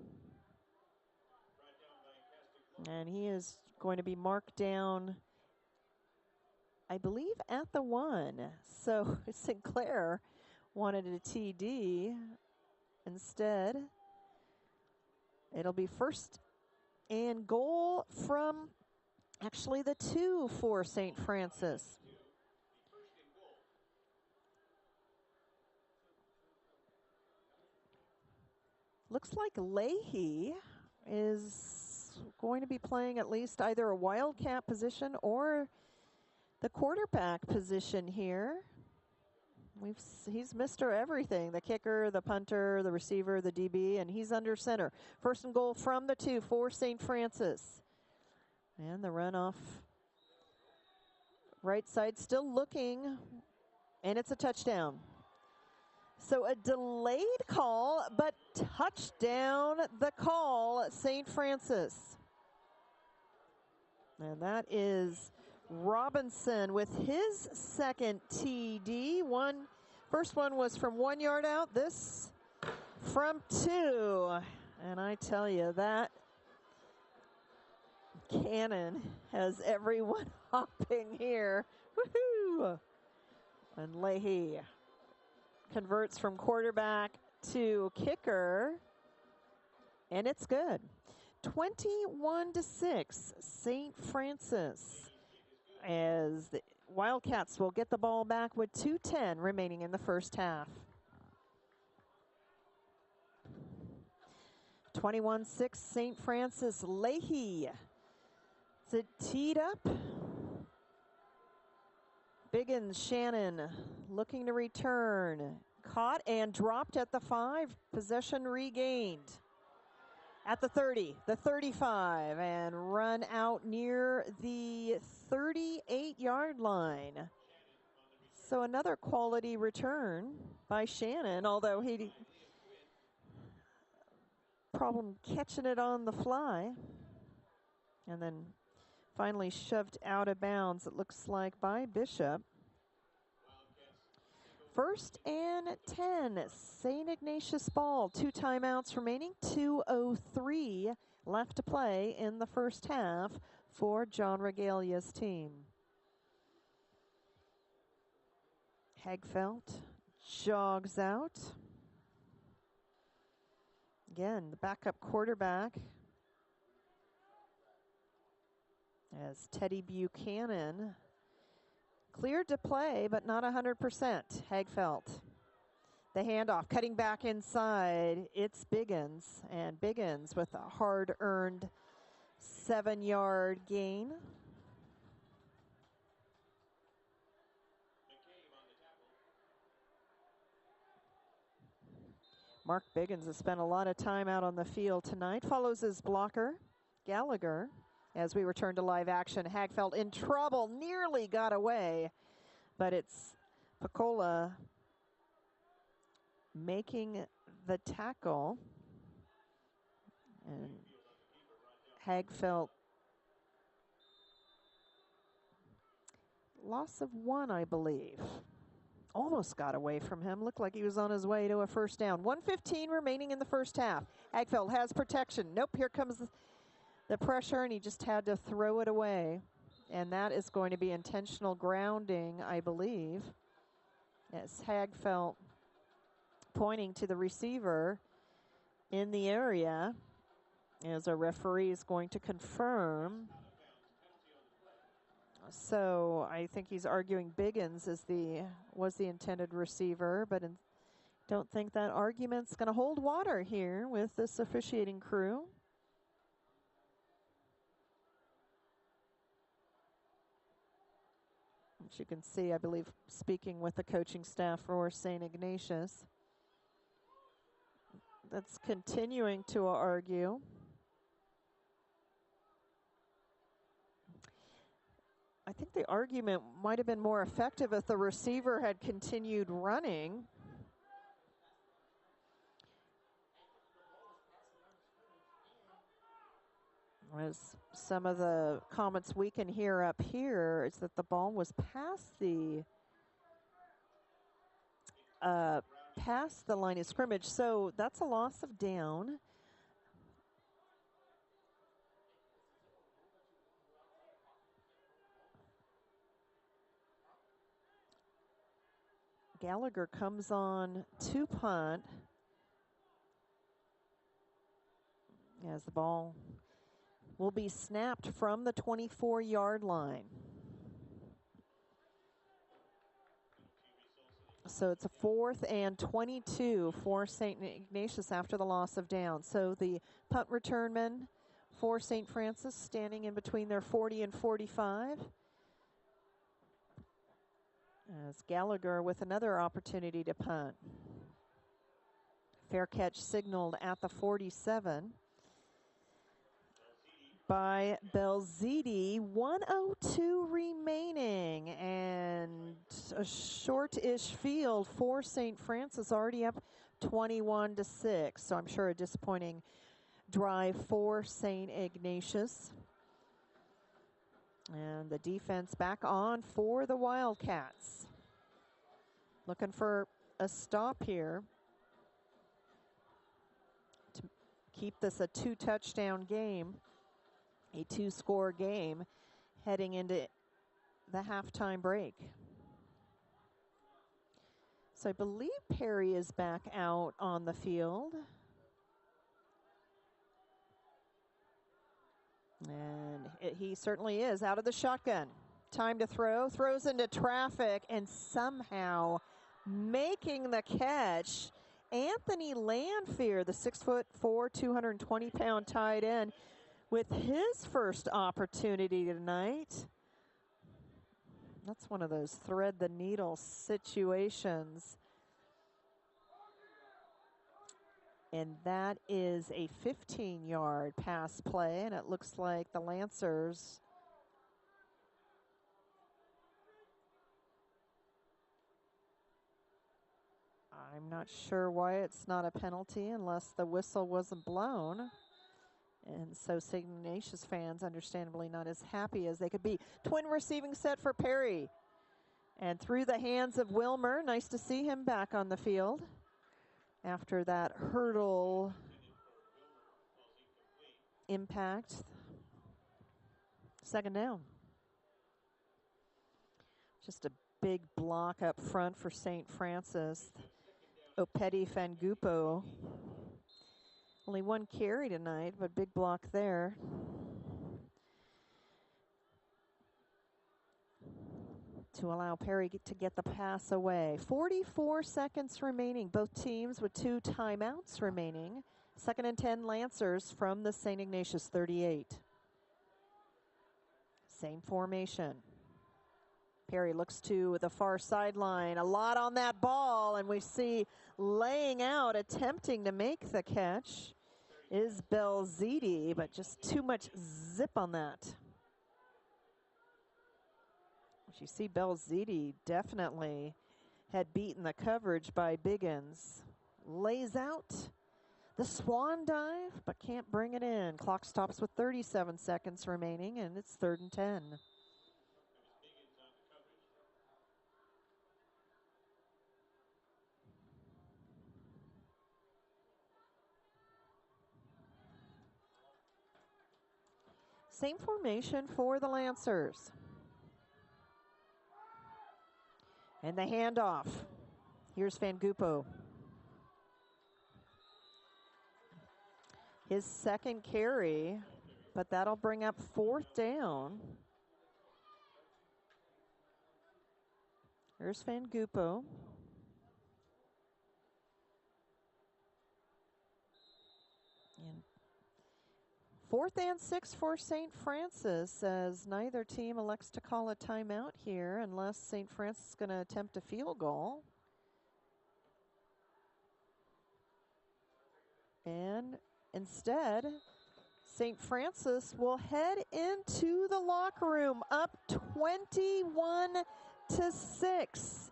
And he is going to be marked down, I believe, at the 1. So Sinclair wanted a TD. Instead, it'll be first and goal from actually the 2 for St. Francis. Looks like Leahy is going to be playing at least either a Wildcat position or the quarterback position here. He's Mr. Everything, the kicker, the punter, the receiver, the DB, and he's under center. First and goal from the 2 for St. Francis. And the runoff right side still looking, and it's a touchdown. So a delayed call, but touchdown the call, St. Francis. And that is Robinson with his second TD. First one was from 1 yard out, this from 2. And I tell you, that cannon has everyone hopping here. Woohoo! And Leahy converts from quarterback to kicker, and it's good. 21-6, St. Francis, as the Wildcats will get the ball back with 2:10 remaining in the first half. 21-6, St. Francis. Leahy. Is it teed up? Biggins, Shannon looking to return. Caught and dropped at the 5. Possession regained. At the 30, the 35, and run out near the 38-yard line. So another quality return by Shannon, although he problem catching it on the fly. And then finally shoved out of bounds, it looks like, by Bishop. First and 10, St. Ignatius ball. 2 timeouts remaining, 2:03 left to play in the first half for John Regalia's team. Hagfeldt jogs out. Again, the backup quarterback as Teddy Buchanan cleared to play, but not 100%. Hagfeldt. The handoff, cutting back inside. It's Biggins, and Biggins with a hard-earned 7-yard gain. Mark Biggins has spent a lot of time out on the field tonight. Follows his blocker, Gallagher. As we return to live action, Hagfeldt in trouble, nearly got away, but it's Picola making the tackle. And Hagfeldt, loss of 1, I believe. Almost got away from him. Looked like he was on his way to a first down. 1:15 remaining in the first half. Hagfeldt has protection. Nope, here comes the pressure, and he just had to throw it away. And that is going to be intentional grounding, I believe. As Hagfeldt pointing to the receiver in the area, as a referee is going to confirm. So I think he's arguing Biggins was the intended receiver, but don't think that argument's going to hold water here with this officiating crew. As you can see, I believe, speaking with the coaching staff for St. Ignatius. That's continuing to argue. I think the argument might have been more effective if the receiver had continued running. As some of the comments we can hear up here is that the ball was past the line of scrimmage, so that's a loss of down. Gallagher comes on to punt as the ball will be snapped from the 24-yard line. So it's a 4th and 22 for St. Ignatius after the loss of down. So the punt returnman for St. Francis standing in between their 40 and 45. As Gallagher with another opportunity to punt. Fair catch signaled at the 47 by Belziti. 1:02 remaining and a short-ish field for St. Francis, already up 21-6. So I'm sure a disappointing drive for St. Ignatius. And the defense back on for the Wildcats. Looking for a stop here to keep this a 2-touchdown game, a 2-score game heading into the halftime break. So I believe Perry is back out on the field. And he certainly is out of the shotgun. Time to throw, throws into traffic, and somehow making the catch. Anthony Landfear, the 6'4", 220-pound tight end, with his first opportunity tonight. That's one of those thread the needle situations. And that is a 15-yard pass play, and it looks like the Lancers I'm not sure why it's not a penalty unless the whistle wasn't blown. And so St. Ignatius fans understandably not as happy as they could be. Twin receiving set for Perry. And through the hands of Wilmer. Nice to see him back on the field after that hurdle impact. 2nd down. Just a big block up front for St. Francis. Opeti Fangupo. Only 1 carry tonight, but big block there. To allow Perry to get the pass away. 44 seconds remaining. Both teams with 2 timeouts remaining. 2nd and 10 Lancers from the St. Ignatius 38. Same formation. Perry looks to the far sideline. A lot on that ball, and we see laying out, attempting to make the catch is Belziti, but just too much zip on that. You see Belziti definitely had beaten the coverage by Biggins. Lays out the swan dive, but can't bring it in. Clock stops with 37 seconds remaining, and it's 3rd and 10. Same formation for the Lancers. And the handoff. Here's Fangupo. His 2nd carry, but that'll bring up 4th down. Here's Fangupo. And 4th and 6 for St. Francis, as neither team elects to call a timeout here unless St. Francis is going to attempt a field goal. And instead, St. Francis will head into the locker room up 21-6.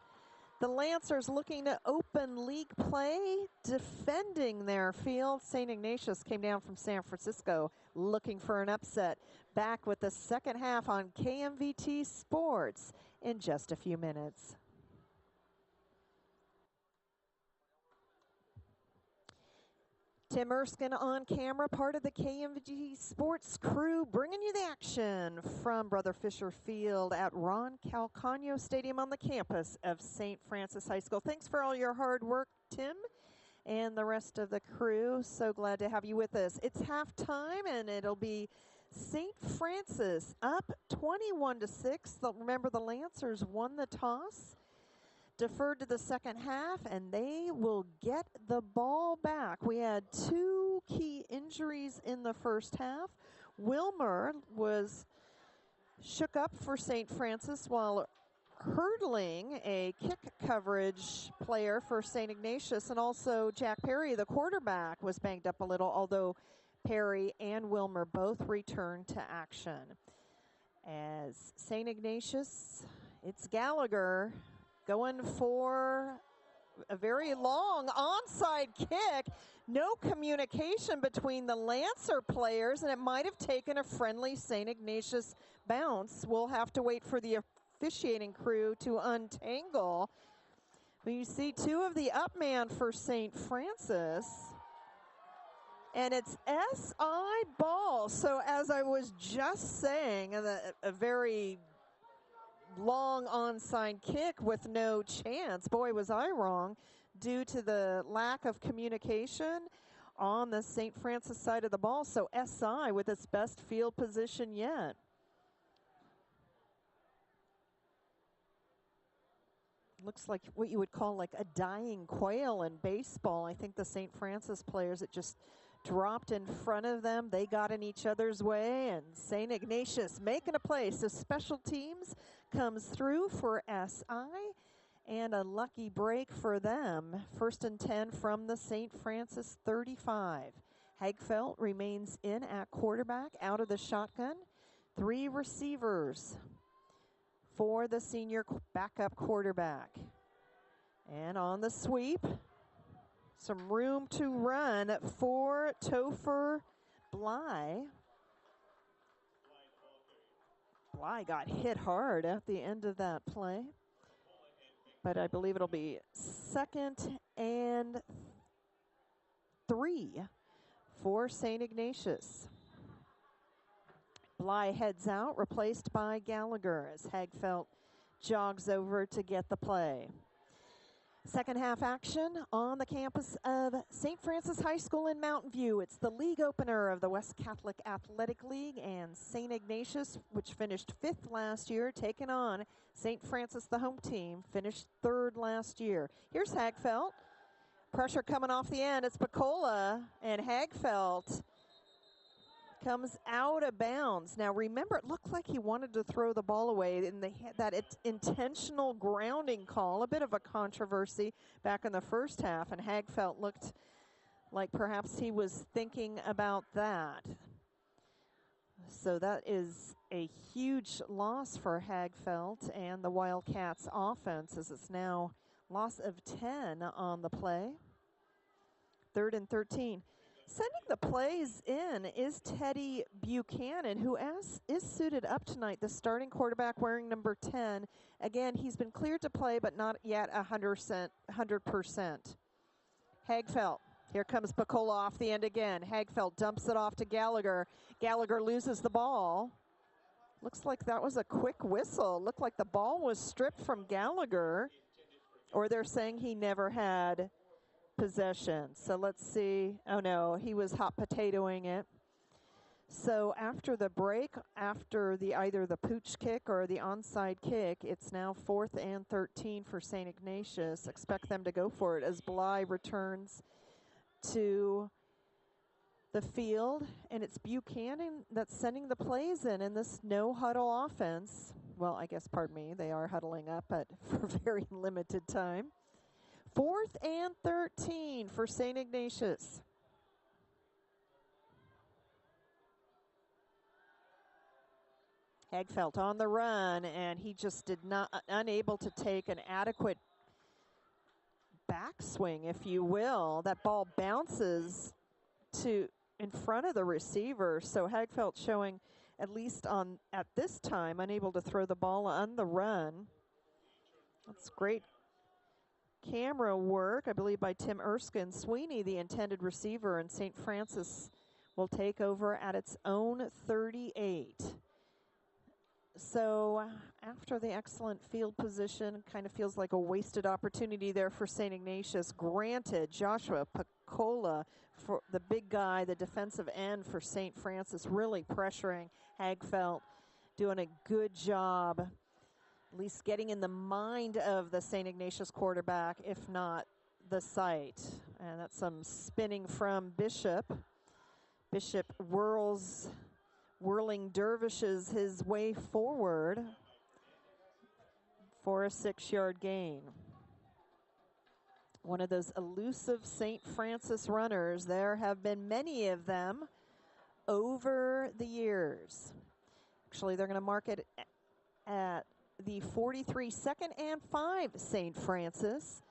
The Lancers looking to open league play, defending their field. St. Ignatius came down from San Francisco looking for an upset. Back with the second half on KMVT Sports in just a few minutes. Tim Erskine on camera, part of the KMVT Sports crew, bringing you the action from Brother Fisher Field at Ron Calcagno Stadium on the campus of St. Francis High School. Thanks for all your hard work, Tim, and the rest of the crew. So glad to have you with us. It's halftime, and it'll be St. Francis up 21-6. Remember, the Lancers won the toss, deferred to the second half, and they will get the ball back. We had two key injuries in the first half. Wilmer was shook up for St. Francis while hurdling a kick coverage player for St. Ignatius, and also Jack Perry, the quarterback, was banged up a little, although Perry and Wilmer both returned to action. As St. Ignatius, it's Gallagher going for a very long onside kick. No communication between the Lancer players, and it might have taken a friendly St. Ignatius bounce. We'll have to wait for the officiating crew to untangle. But you see two of the up man for St. Francis, and it's SI ball. So as I was just saying, a very long onside kick with no chance. Boy, was I wrong, due to the lack of communication on the St. Francis side of the ball. So SI with its best field position yet. Looks like what you would call like a dying quail in baseball. I think the St. Francis players, it just dropped in front of them. They got in each other's way, and St. Ignatius making a play. So special teams comes through for SI, and a lucky break for them. 1st and 10 from the St. Francis 35. Hagfeldt remains in at quarterback, out of the shotgun. 3 receivers for the senior backup quarterback. And on the sweep, some room to run for Topher Bly. Bly got hit hard at the end of that play, but I believe it'll be 2nd and 3 for St. Ignatius. Bly heads out, replaced by Gallagher as Hagfeldt jogs over to get the play. Second half action on the campus of St. Francis High School in Mountain View. It's the league opener of the West Catholic Athletic League, and St. Ignatius, which finished 5th last year, taking on St. Francis, the home team, finished 3rd last year. Here's Hagfeldt. Pressure coming off the end. It's Picola, and Hagfeldt comes out of bounds. Now remember, it looked like he wanted to throw the ball away in that intentional grounding call, a bit of a controversy back in the first half, and Hagfeldt looked like perhaps he was thinking about that. So that is a huge loss for Hagfeldt and the Wildcats offense, as it's now loss of 10 on the play. 3rd and 13. Sending the plays in is Teddy Buchanan, who is suited up tonight, the starting quarterback wearing number 10. Again, he's been cleared to play, but not yet 100%. Hagfeldt, here comes Picola off the end again. Hagfeldt dumps it off to Gallagher. Gallagher loses the ball. Looks like that was a quick whistle. Looked like the ball was stripped from Gallagher, or they're saying he never had possession. So let's see. Oh no, he was hot potatoing it. So after the break, after either the pooch kick or the onside kick, it's now 4th and 13 for St. Ignatius. Expect them to go for it as Bly returns to the field, and it's Buchanan that's sending the plays in this no huddle offense. Well, I guess, pardon me, they are huddling up, but for very limited time. 4th and 13 for St. Ignatius. Hagfeldt on the run, and he just unable to take an adequate backswing, if you will. That ball bounces to in front of the receiver. So Hagfeldt showing, at least at this time, unable to throw the ball on the run. That's great camera work, I believe, by Tim Erskine. Sweeney, the intended receiver, and St. Francis will take over at its own 38. So after the excellent field position, kind of feels like a wasted opportunity there for St. Ignatius. Granted, Joshua Picola, for the big guy, the defensive end for St. Francis, really pressuring Hagfeldt, doing a good job, at least getting in the mind of the St. Ignatius quarterback, if not the sight. And that's some spinning from Bishop. Bishop whirling dervishes his way forward for a 6-yard gain. One of those elusive St. Francis runners. There have been many of them over the years. Actually, they're going to mark it at the 43, 2nd and 5 St. Francis.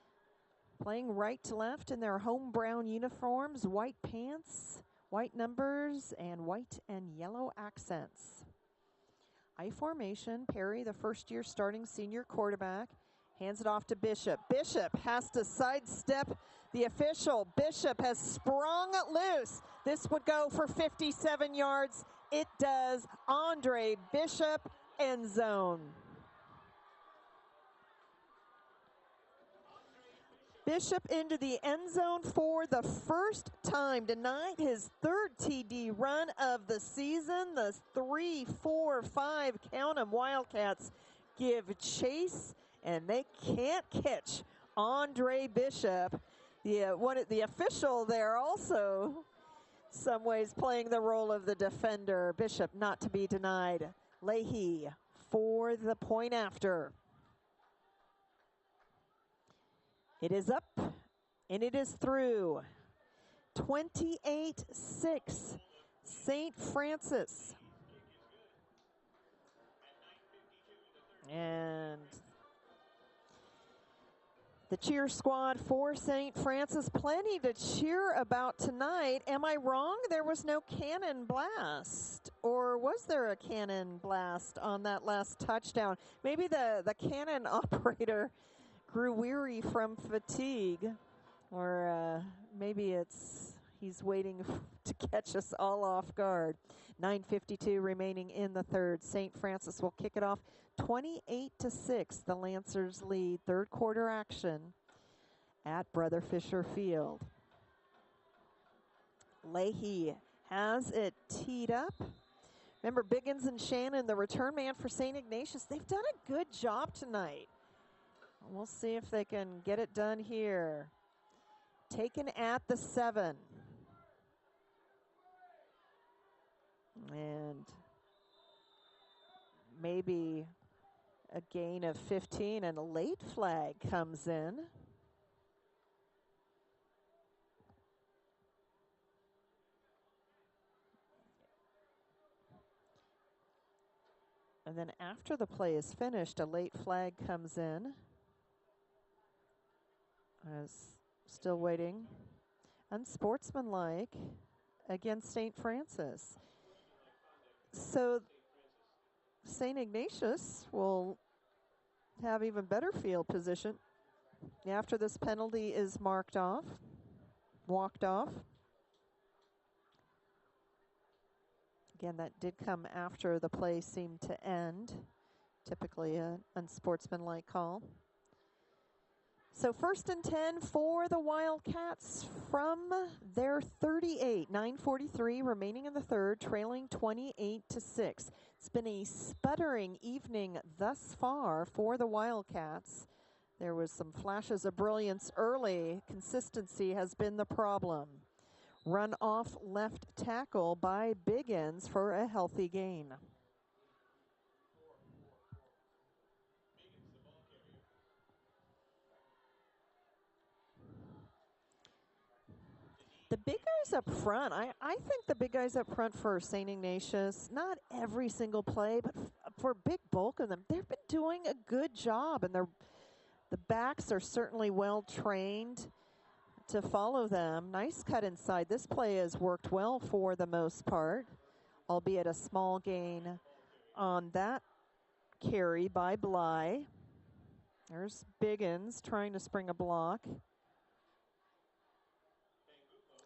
Playing right to left in their home brown uniforms, white pants, white numbers, and white and yellow accents. I formation, Perry, the first-year starting senior quarterback, hands it off to Bishop. Bishop has to sidestep the official. Bishop has sprung loose. This would go for 57 yards. It does. Andre Bishop, end zone. Bishop into the end zone for the first time tonight, his 3rd TD run of the season. The 3, 4, 5, count 'em, Wildcats give chase, and they can't catch Andre Bishop. The official there also, some ways playing the role of the defender. Bishop not to be denied. Leahy for the point after. It is up, and it is through. 28-6, St. Francis. And the cheer squad for St. Francis, plenty to cheer about tonight. Am I wrong? There was no cannon blast. Or was there a cannon blast on that last touchdown? Maybe the cannon operator grew weary from fatigue, or maybe he's waiting to catch us all off guard. 9:52 remaining in the 3rd. St. Francis will kick it off 28-6. The Lancers lead. 3rd quarter action at Brother Fisher Field. Leahy has it teed up. Remember, Biggins and Shannon, the return man for St. Ignatius, they've done a good job tonight. We'll see if they can get it done here. Taken at the 7. And maybe a gain of 15, and a late flag comes in. And then after the play is finished, a late flag comes in. Still waiting. Unsportsmanlike against St. Francis. So St. Ignatius will have even better field position after this penalty is walked off. Again, that did come after the play seemed to end. Typically an unsportsmanlike call. So 1st and 10 for the Wildcats from their 38. 9:43 remaining in the 3rd, trailing 28-6. It's been a sputtering evening thus far for the Wildcats. There was some flashes of brilliance early. Consistency has been the problem. Run off left tackle by Biggins for a healthy gain. The big guys up front, I think the big guys up front for St. Ignatius, not every single play, but for a big bulk of them, they've been doing a good job, and they're The backs are certainly well trained to follow them. Nice cut inside. This play has worked well for the most part, albeit a small gain on that carry by Bly. There's Biggins trying to spring a block.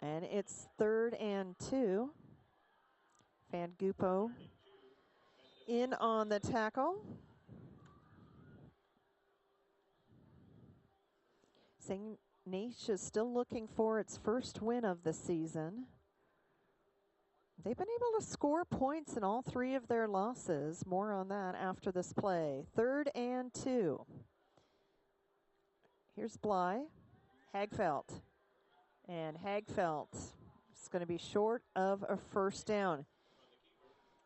And it's 3rd and 2. Van Gupo in on the tackle. St. Ignatius still looking for its first win of the season. They've been able to score points in all 3 of their losses. More on that after this play. 3rd and 2. Here's Bly, Hagfeldt. And Hagfeldt is going to be short of a first down.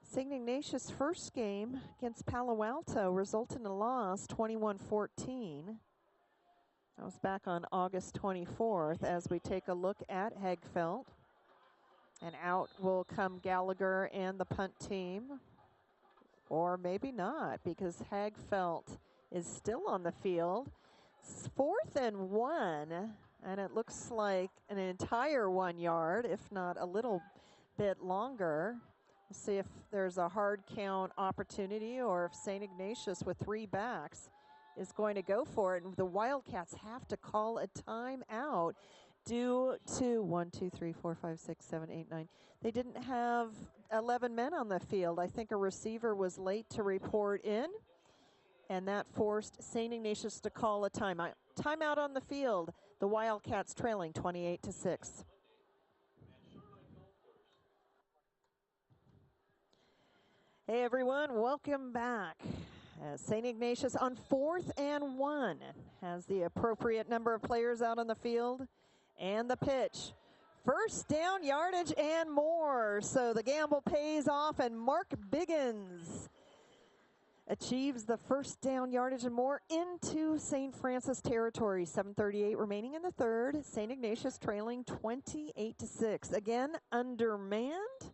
St. Ignatius' first game against Palo Alto resulted in a loss, 21-14. That was back on August 24th as we take a look at Hagfeldt. And out will come Gallagher and the punt team. Or maybe not, because Hagfeldt is still on the field. It's 4th and 1, and it looks like an entire 1 yard, if not a little bit longer. We'll see if there's a hard count opportunity or if St. Ignatius with 3 backs is going to go for it. And the Wildcats have to call a timeout due to 1, 2, 3, 4, 5, 6, 7, 8, 9. They didn't have 11 men on the field. I think a receiver was late to report in, and that forced St. Ignatius to call a timeout. Timeout on the field. The Wildcats trailing 28-6. Hey everyone, welcome back. St. Ignatius on 4th and 1 has the appropriate number of players out on the field and the pitch. First down yardage and more. So the gamble pays off, and Mark Biggins achieves the first down yardage and more into St. Francis territory. 7:38 remaining in the 3rd. St. Ignatius trailing 28-6. Again, undermanned.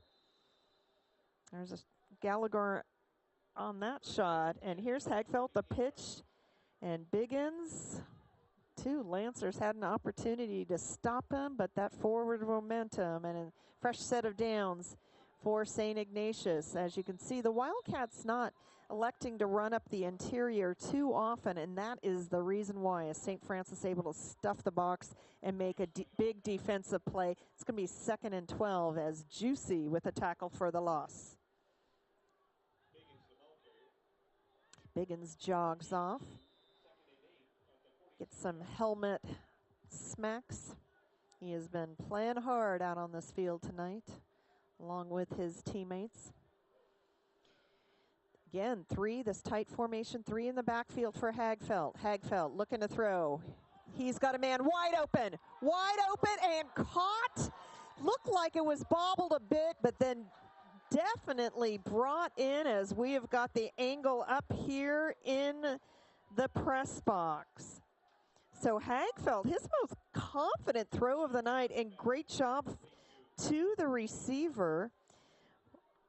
There's a Gallagher on that shot, and here's Hagfeldt, the pitch, and Biggins. 2 Lancers had an opportunity to stop him, but that forward momentum and a fresh set of downs for St. Ignatius. As you can see, the Wildcats not electing to run up the interior too often, and that is the reason why. Is St. Francis able to stuff the box and make a big defensive play? It's going to be 2nd and 12 as Juicy with a tackle for the loss. Biggins jogs off. Gets some helmet smacks. He has been playing hard out on this field tonight, along with his teammates. Again, 3, this tight formation, 3 in the backfield for Hagfeldt. Hagfeldt looking to throw. He's got a man wide open and caught. Looked like it was bobbled a bit, but then definitely brought in as we have got the angle up here in the press box. So Hagfeldt, his most confident throw of the night, and great job to the receiver.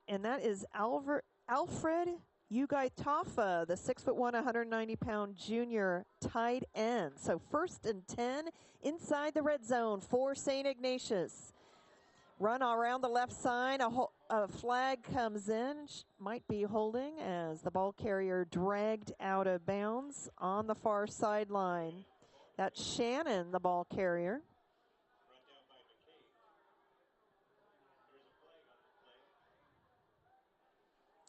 And that is Alfred Ugaitafa, the 6'1", 190-pound junior tight end. So 1st and 10 inside the red zone for St. Ignatius. Run around the left side, a flag comes in, might be holding as the ball carrier dragged out of bounds on the far sideline. That's Shannon, the ball carrier.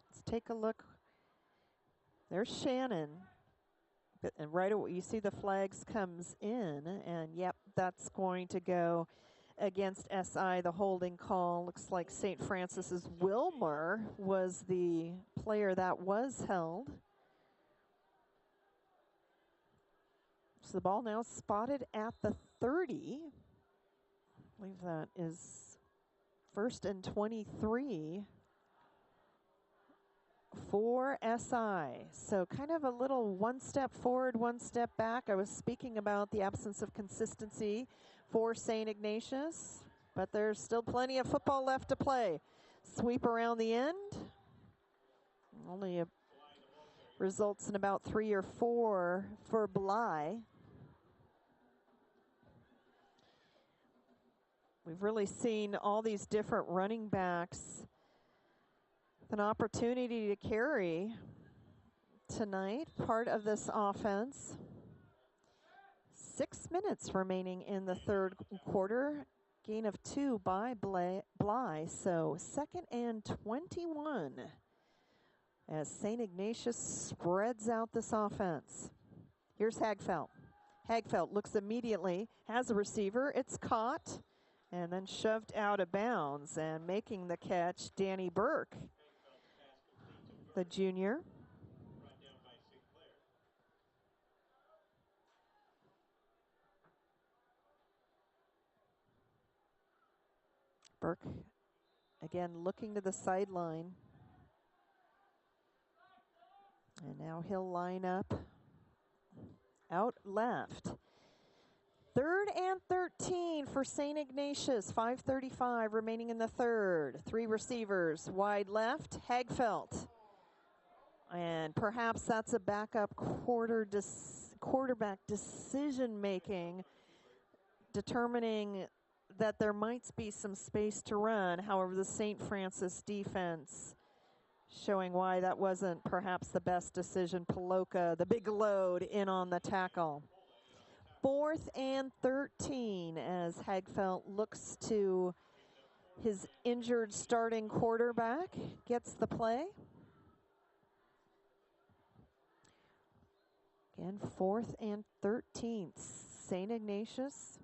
Let's take a look. There's Shannon. And right away, you see the flags comes in, and yep, that's going to go against SI, the holding call. Looks like St. Francis's Wilmer was the player that was held. So the ball now spotted at the 30. I believe that is 1st and 23 for SI. So kind of a little 1 step forward, 1 step back. I was speaking about the absence of consistency for St. Ignatius, but there's still plenty of football left to play. Sweep around the end. Only results in about 3 or 4 for Bly. We've really seen all these different running backs with an opportunity to carry tonight, part of this offense. 6 minutes remaining in the third quarter. Gain of 2 by Bly. So 2nd and 21 as St. Ignatius spreads out this offense. Here's Hagfeldt. Hagfeldt looks immediately, has a receiver. It's caught and then shoved out of bounds, and making the catch, Danny Burke, the junior. Burke again looking to the sideline. And now he'll line up out left. 3rd and 13 for St. Ignatius. 5:35 remaining in the third. 3 receivers wide left. Hagfeldt. And perhaps that's a backup quarterback decision making, determining that there might be some space to run. However, the St. Francis defense showing why that wasn't perhaps the best decision. Paloka, the big load, in on the tackle. 4th and 13 as Hagfeldt looks to his injured starting quarterback, gets the play. Again, 4th and 13. St. Ignatius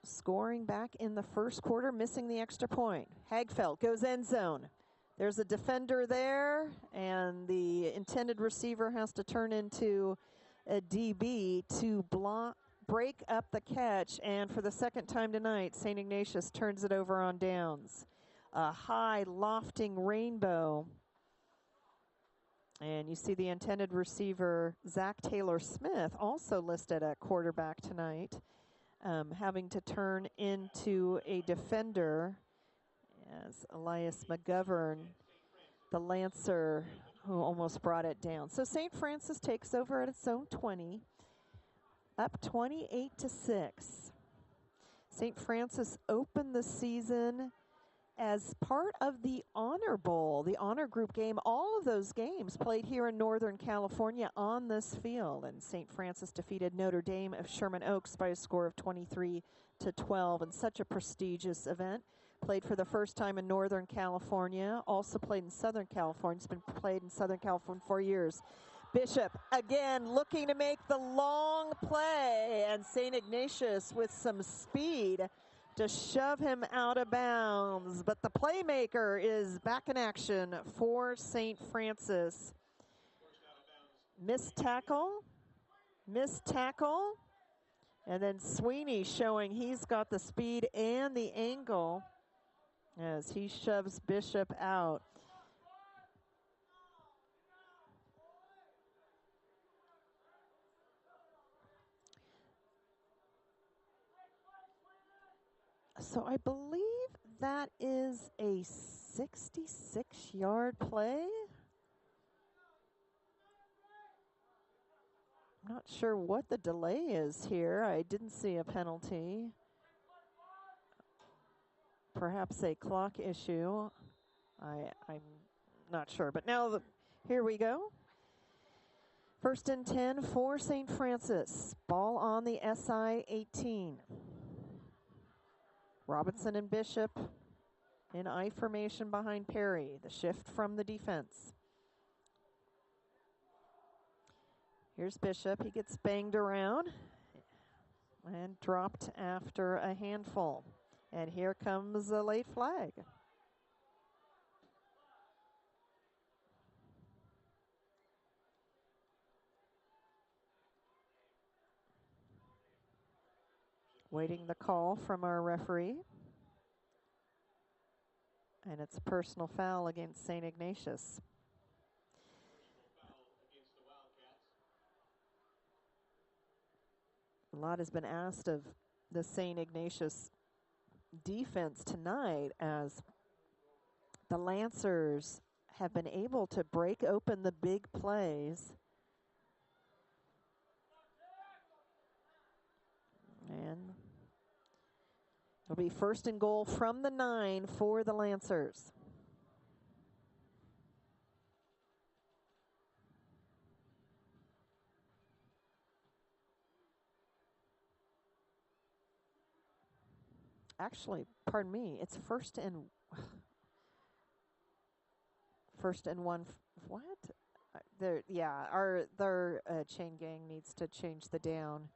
scoring back in the first quarter, missing the extra point. Hagfeldt goes end zone. There's a defender there, and the intended receiver has to turn into a DB to break up the catch. And for the second time tonight, St. Ignatius turns it over on downs. A high lofting rainbow. And you see the intended receiver, Zach Taylor-Smith, also listed at quarterback tonight, having to turn into a defender as Elias McGovern, the Lancer, who almost brought it down. So St. Francis takes over at its own 20, up 28-6. St. Francis opened the season as part of the Honor Bowl, the Honor Group game. All of those games played here in Northern California on this field. And St. Francis defeated Notre Dame of Sherman Oaks by a score of 23-12 in such a prestigious event. Played for the first time in Northern California, also played in Southern California. It's been played in Southern California for 4 years. Bishop again looking to make the long play, and St. Ignatius with some speed to shove him out of bounds. But the playmaker is back in action for St. Francis. Missed tackle, and then Sweeney showing he's got the speed and the angle as he shoves Bishop out. So I believe that is a 66-yard play. I'm not sure what the delay is here. I didn't see a penalty. Perhaps a clock issue. I'm not sure. But now here we go. 1st and 10 for St. Francis. Ball on the SI 18. Robinson and Bishop in I formation behind Perry. The shift from the defense. Here's Bishop. He gets banged around and dropped after a handful. And here comes a late flag. Waiting the call from our referee. And it's a personal foul against St. Ignatius. A lot has been asked of the St. Ignatius defense tonight as the Lancers have been able to break open the big plays. And it'll be first and goal from the 9 for the Lancers. Actually, pardon me, it's first and 1. What? Their chain gang needs to change the down.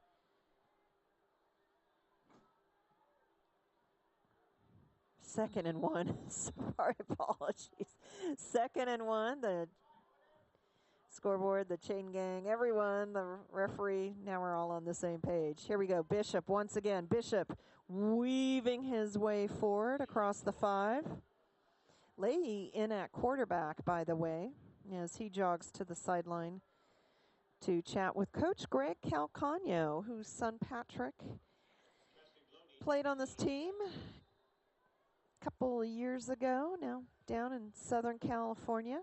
Second and 1. Sorry, apologies. Second and 1. The scoreboard, the chain gang, everyone, the referee. Now we're all on the same page. Here we go. Bishop once again. Bishop weaving his way forward across the 5. Leahy in at quarterback, by the way, as he jogs to the sideline to chat with Coach Greg Calcagno, whose son Patrick played on this team a couple of years ago, now down in Southern California.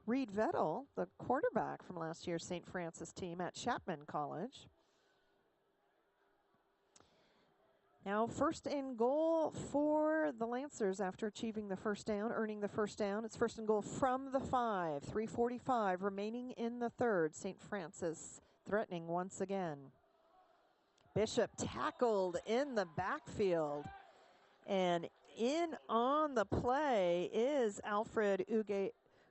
Reed Vettel, the quarterback from last year's St. Francis team at Chapman College. Now first and goal for the Lancers after achieving the first down, earning the first down. It's first and goal from the 5, 3:45 remaining in the third. St. Francis threatening once again. Bishop tackled in the backfield, and in on the play is Alfred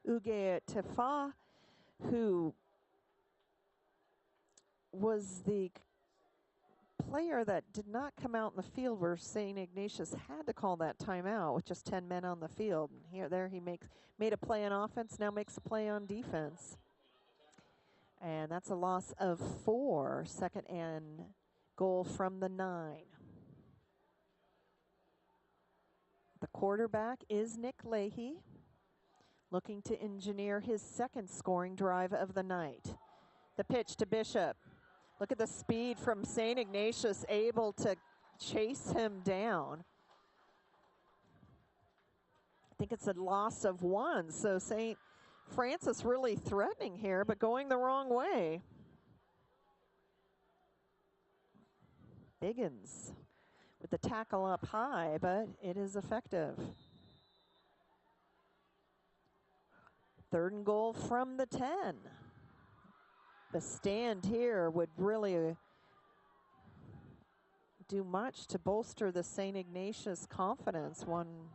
Ugetefa, who was the player that did not come out in the field where St. Ignatius had to call that timeout with just 10 men on the field. And there he made a play on offense, now makes a play on defense. And that's a loss of 4, second and goal from the 9. The quarterback is Nick Leahy, looking to engineer his second scoring drive of the night. The pitch to Bishop. Look at the speed from St. Ignatius, able to chase him down. I think it's a loss of 1, so St. Francis really threatening here, but going the wrong way. Biggins with the tackle up high, but it is effective. Third and goal from the 10. The stand here would really do much to bolster the St. Ignatius confidence, one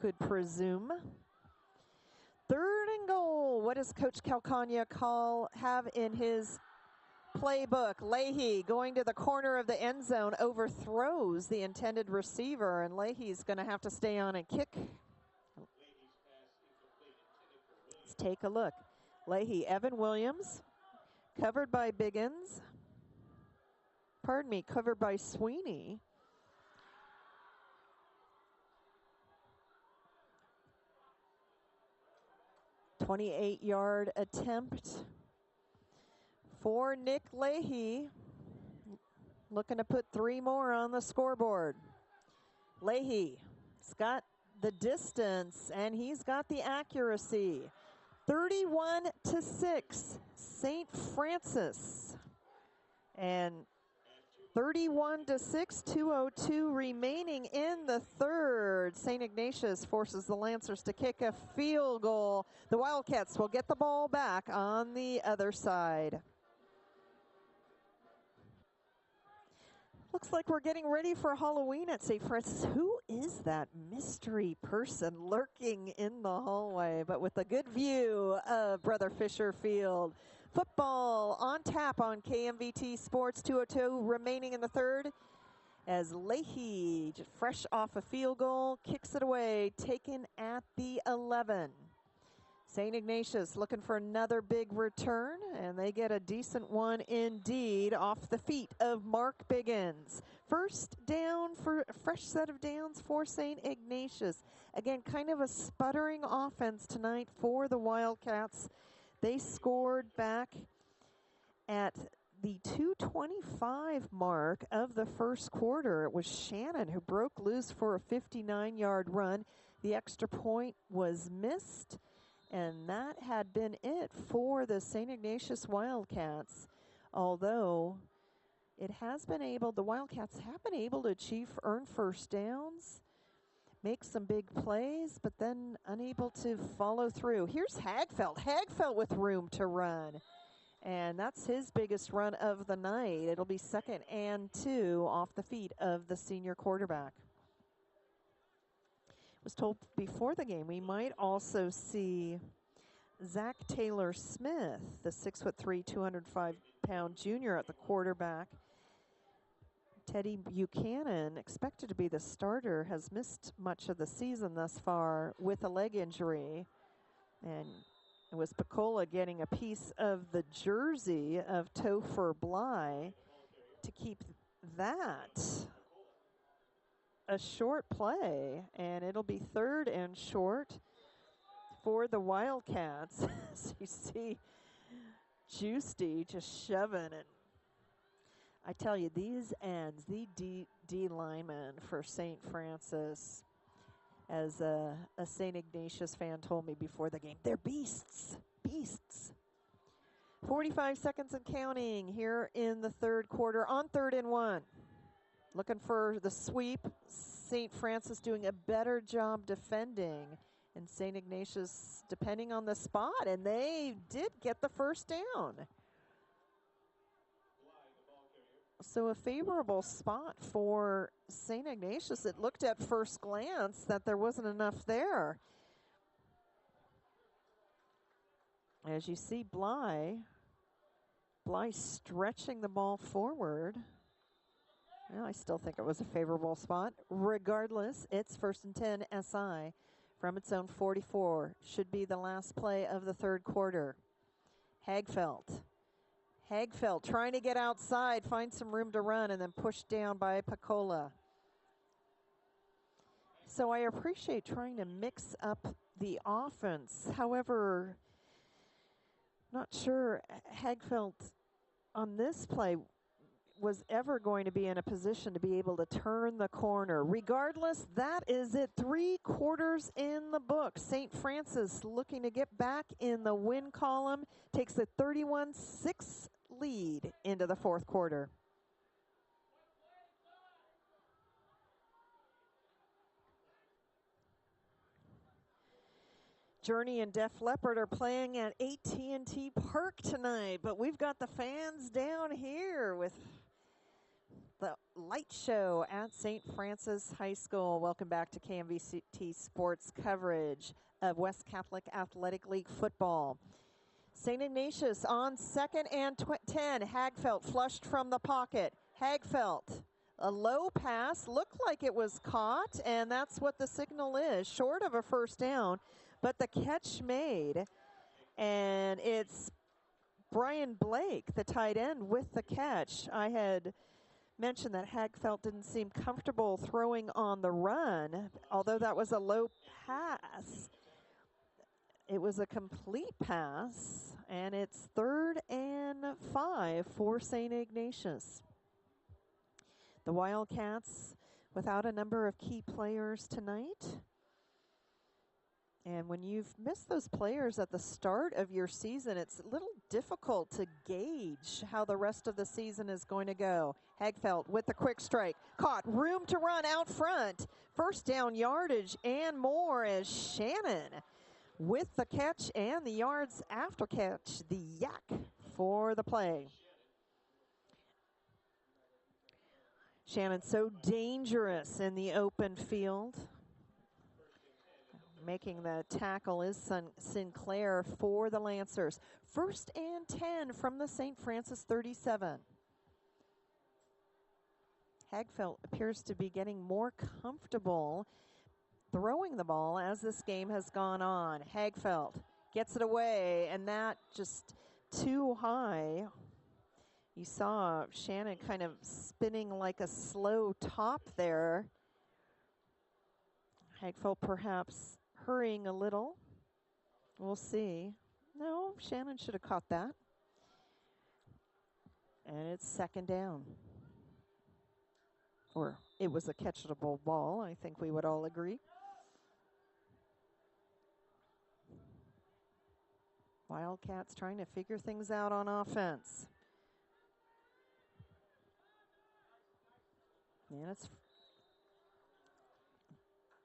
could presume. Third and goal. What does Coach Calcagno have in his playbook? Leahy going to the corner of the end zone, overthrows the intended receiver, and Leahy's going to have to stay on and kick. Let's take a look. Leahy, Evan Williams, covered by Biggins. Pardon me, covered by Sweeney. .28-yard attempt for Nick Leahy. Looking to put 3 more on the scoreboard. Leahy's got the distance and he's got the accuracy. 31-6, St. Francis. And 31-6, 2:02 remaining in the third. St. Ignatius forces the Lancers to kick a field goal. The Wildcats will get the ball back on the other side. Looks like we're getting ready for Halloween at St. Francis. Who is that mystery person lurking in the hallway? But with a good view of Brother Fisher Field. Football on tap on KMVT Sports. 2:02 remaining in the third as Leahy, just fresh off a field goal, kicks it away, taken at the 11. St. Ignatius looking for another big return, and they get a decent one indeed off the feet of Mark Biggins. First down for a fresh set of downs for St. Ignatius. Again, kind of a sputtering offense tonight for the Wildcats. They scored back at the 2:25 mark of the first quarter. It was Shannon who broke loose for a 59-yard run. The extra point was missed, And that had been it for the St. Ignatius Wildcats, although it has been able, the Wildcats have been able to earn first downs, make some big plays, but then unable to follow through. Here's Hagfeld. Hagfeld with room to run. And that's his biggest run of the night. It'll be 2nd and 2 off the feet of the senior quarterback. Was told before the game we might also see Zach Taylor Smith, the 6'3", 205-pound junior at the quarterback. Teddy Buchanan, expected to be the starter, has missed much of the season thus far with a leg injury. And it was Picola getting a piece of the jersey of Topher Bly to keep that a short play. And it'll be 3rd and short for the Wildcats. So you see Juicy just shoving it. I tell you, these ends, the D linemen for St. Francis, as a St. Ignatius fan told me before the game, they're beasts, beasts. 45 seconds and counting here in the 3rd quarter on 3rd and 1. Looking for the sweep. St. Francis doing a better job defending, and St. Ignatius depending on the spot, and they did get the first down. So a favorable spot for St. Ignatius. It looked at first glance that there wasn't enough there. As you see Bly stretching the ball forward. Well, I still think it was a favorable spot. Regardless, it's 1st and 10 SI from its own 44. Should be the last play of the 3rd quarter. Hagfeld trying to get outside, find some room to run, and then pushed down by Picola. So I appreciate trying to mix up the offense. However, not sure Hagfeld on this play was ever going to be in a position to be able to turn the corner. Regardless, that is it. 3 quarters in the book. St. Francis looking to get back in the win column, takes a 31-6 lead into the 4th quarter. Journey and Def Leppard are playing at AT&T Park tonight, but we've got the fans down here with the light show at St. Francis High School. Welcome back to KMVT Sports coverage of West Catholic Athletic League football. St. Ignatius on 2nd and 10. Hagfeld flushed from the pocket. Hagfeld, a low pass, looked like it was caught, and that's what the signal is, short of a first down, but the catch made, and it's Brian Blake, the tight end, with the catch. I had mentioned that Hagfeld didn't seem comfortable throwing on the run, although that was a low pass. It was a complete pass, and it's 3rd and 5 for St. Ignatius. The Wildcats without a number of key players tonight. And when you've missed those players at the start of your season, it's a little difficult to gauge how the rest of the season is going to go. Hagfeld with the quick strike. Caught, room to run out front. First down yardage and more as Shannon with the catch and the yards after catch, the yak for the play. Shannon so dangerous in the open field. Making the tackle is Sinclair for the Lancers. 1st and 10 from the St. Francis 37. Hagfeld appears to be getting more comfortable throwing the ball as this game has gone on. Hagfeld gets it away, and that just too high. You saw Shannon kind of spinning like a slow top there. Hagfeld perhaps hurrying a little. We'll see. No, Shannon should have caught that. And it's 2nd down. Or it was a catchable ball, I think we would all agree. Wildcats trying to figure things out on offense. And it's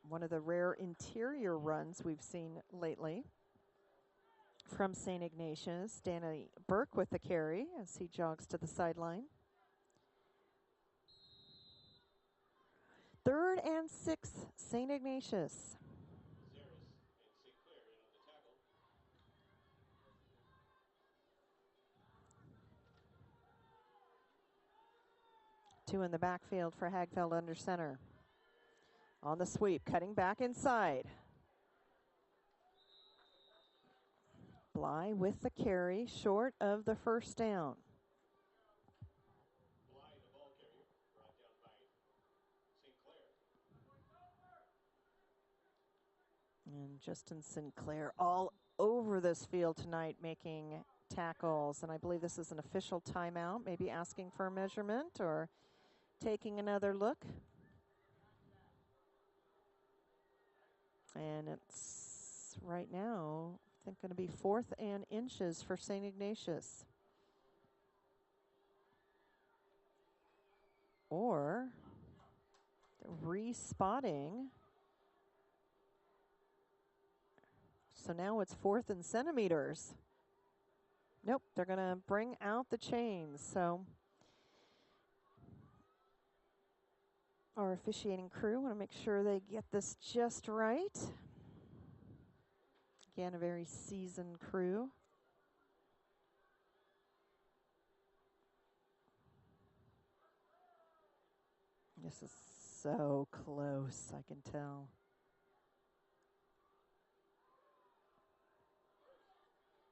one of the rare interior runs we've seen lately from St. Ignatius. Danny Burke with the carry as he jogs to the sideline. 3rd and 6, St. Ignatius. Two in the backfield for Hagfeld under center. On the sweep, cutting back inside. Bly with the carry, short of the first down. And Justin Sinclair all over this field tonight making tackles. And I believe this is an official timeout, maybe asking for a measurement or taking another look. And it's right now, I think, going to be 4th and inches for St. Ignatius. Or respotting. So now it's 4th and centimeters. Nope, they're going to bring out the chains. So our officiating crew want to make sure they get this just right. Again, a very seasoned crew. This is so close, I can tell.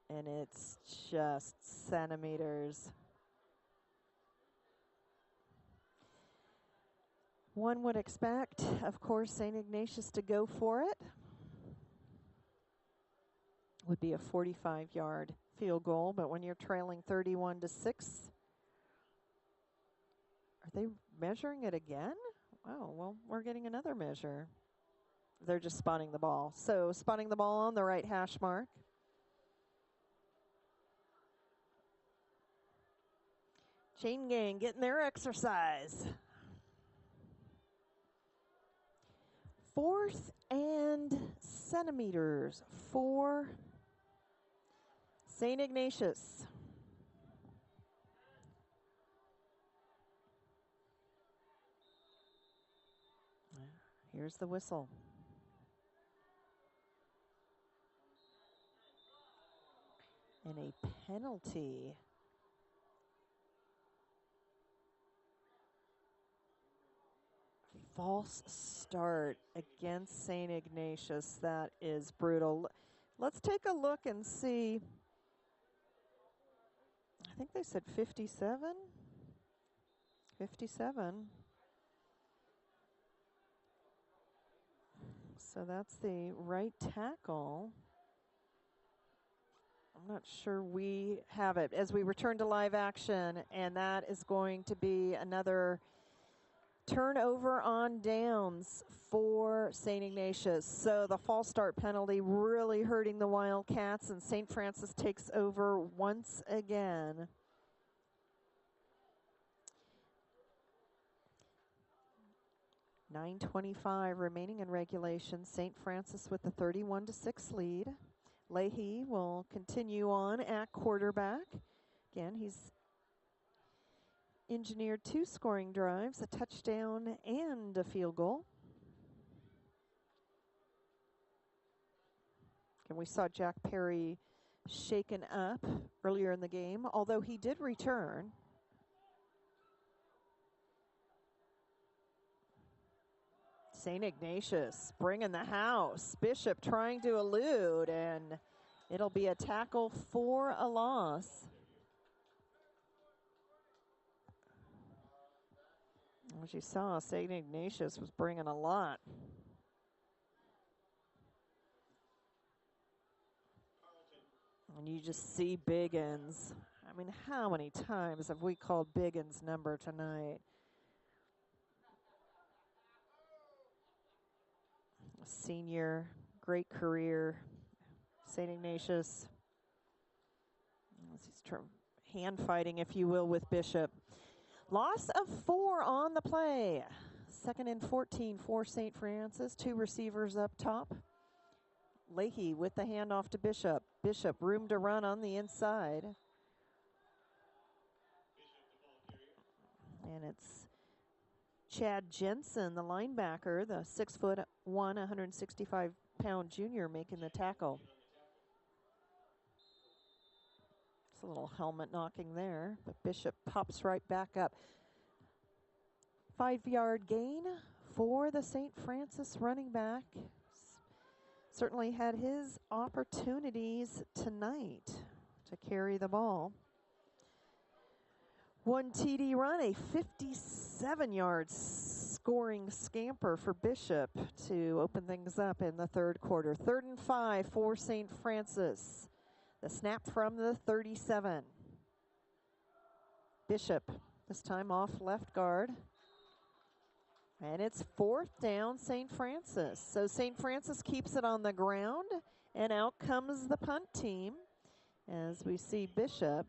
And it's just centimeters. One would expect, of course, St. Ignatius to go for it. Would be a 45-yard field goal, but when you're trailing 31-6, are they measuring it again? Oh, well, we're getting another measure. They're just spotting the ball. So spotting the ball on the right hash mark. Chain gang getting their exercise. 4th and centimeters for St. Ignatius. Here's the whistle. And a penalty. False start against St. Ignatius. That is brutal. Let's take a look and see. I think they said 57. 57. So that's the right tackle. I'm not sure we have it as we return to live action, and that is going to be another turnover on downs for St. Ignatius. So the false start penalty really hurting the Wildcats, and St. Francis takes over once again. .9:25 remaining in regulation. St. Francis with the 31-6 lead. Leahy will continue on at quarterback. Again, he's engineered 2 scoring drives, a touchdown and a field goal. And we saw Jack Perry shaken up earlier in the game, although he did return. St. Ignatius bringing the house. Bishop trying to elude, and it'll be a tackle for a loss. As you saw, St. Ignatius was bringing a lot. And you just see Biggins. I mean, how many times have we called Biggins' number tonight? Senior, great career, St. Ignatius. He's hand fighting, if you will, with Bishop. Loss of 4 on the play. 2nd and 14 for St. Francis. 2 receivers up top. Leahy with the handoff to Bishop. Bishop, room to run on the inside. And it's Chad Jensen, the linebacker, the 6'1", 165-pound junior, making the tackle. It's a little helmet knocking there, but Bishop pops right back up. 5-yard gain for the St. Francis running back. Certainly had his opportunities tonight to carry the ball. 1 TD run, a 57-yard scoring scamper for Bishop to open things up in the 3rd quarter. 3rd and 5 for St. Francis. The snap from the 37. Bishop, this time off left guard. And it's 4th down, St. Francis. So St. Francis keeps it on the ground, and out comes the punt team as we see Bishop.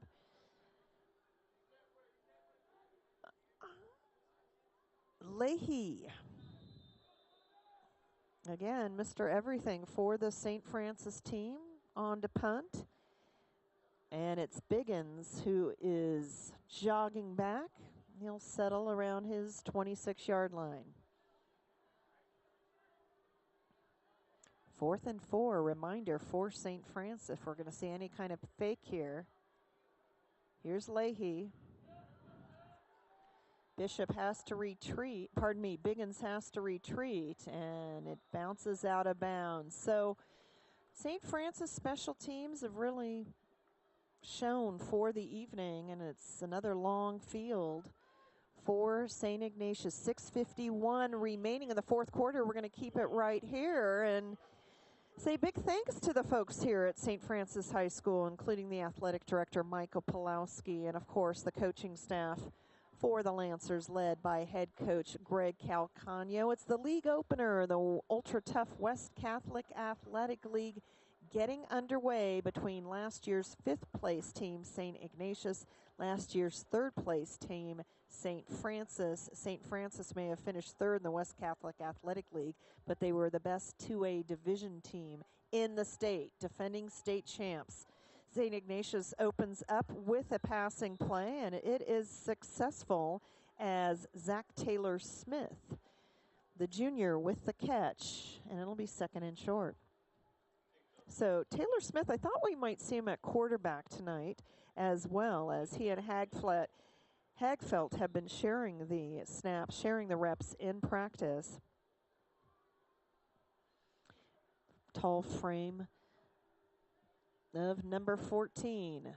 Leahy. Again, Mr. Everything for the St. Francis team on to punt. And it's Biggins who is jogging back. He'll settle around his 26-yard line. 4th and 4, reminder for St. Francis if we're going to see any kind of fake here. Here's Leahy. Bishop has to retreat, Biggins has to retreat, and it bounces out of bounds. So St. Francis special teams have really shown for the evening, and it's another long field for St. Ignatius. 6:51 remaining in the 4th quarter. We're going to keep it right here and say big thanks to the folks here at St. Francis High School, including the athletic director, Michael Pulowski, and of course the coaching staff for the Lancers, led by head coach Greg Calcagno. It's the league opener, the Ultra Tough West Catholic Athletic League, getting underway between last year's 5th place team, St. Ignatius, last year's 3rd place team, St. Francis. St. Francis may have finished 3rd in the West Catholic Athletic League, but they were the best 2A division team in the state, defending state champs. St. Ignatius opens up with a passing play, and it is successful as Zach Taylor Smith, the junior, with the catch, and it'll be 2nd and short. So Taylor Smith, I thought we might see him at quarterback tonight, as well as he and Hagfelt have been sharing the snaps, sharing the reps in practice. Tall frame of number 14.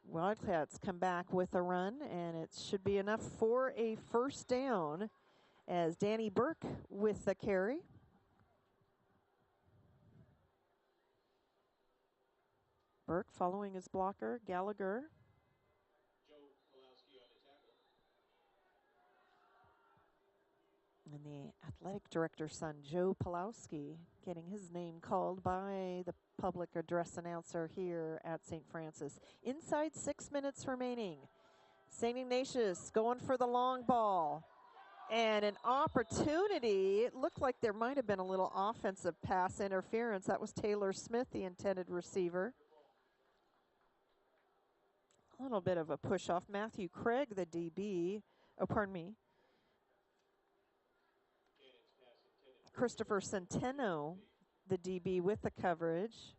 Wildcats come back with a run, and it should be enough for a 1st down as Danny Burke with the carry. Burke following his blocker, Gallagher. And the athletic director's son, Joe Pulowski, getting his name called by the public address announcer here at St. Francis. Inside 6 minutes remaining. St. Ignatius going for the long ball. And an opportunity. It looked like there might have been a little offensive pass interference. That was Taylor Smith, the intended receiver. A little bit of a push off. Matthew Craig, the DB. Oh, pardon me. Christopher Centeno, the DB, with the coverage.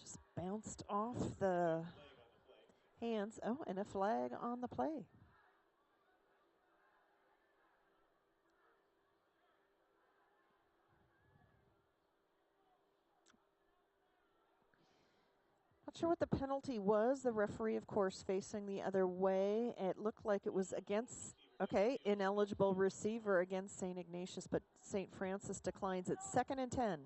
Just bounced off the hands. Oh, and a flag on the play. Not sure what the penalty was. The referee, of course, facing the other way. It looked like it was against, okay, ineligible receiver against St. Ignatius, but St. Francis declines it. 2nd and 10.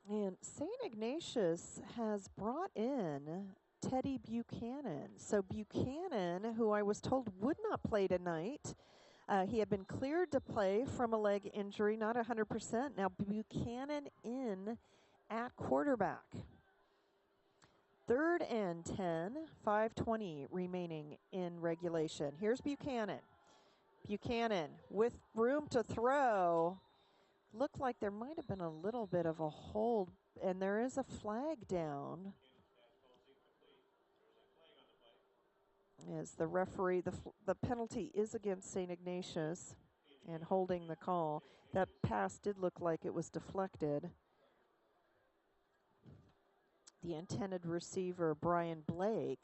And St. Ignatius has brought in Teddy Buchanan. So Buchanan, who I was told would not play tonight, he had been cleared to play from a leg injury, not 100%. Now Buchanan in at quarterback. 3rd and 10, 5:20 remaining in regulation. Here's Buchanan. Buchanan with room to throw. Looked like there might have been a little bit of a hold, and there is a flag down. As the referee, the penalty is against St. Ignatius and holding the call. That pass did look like it was deflected. The intended receiver, Brian Blake.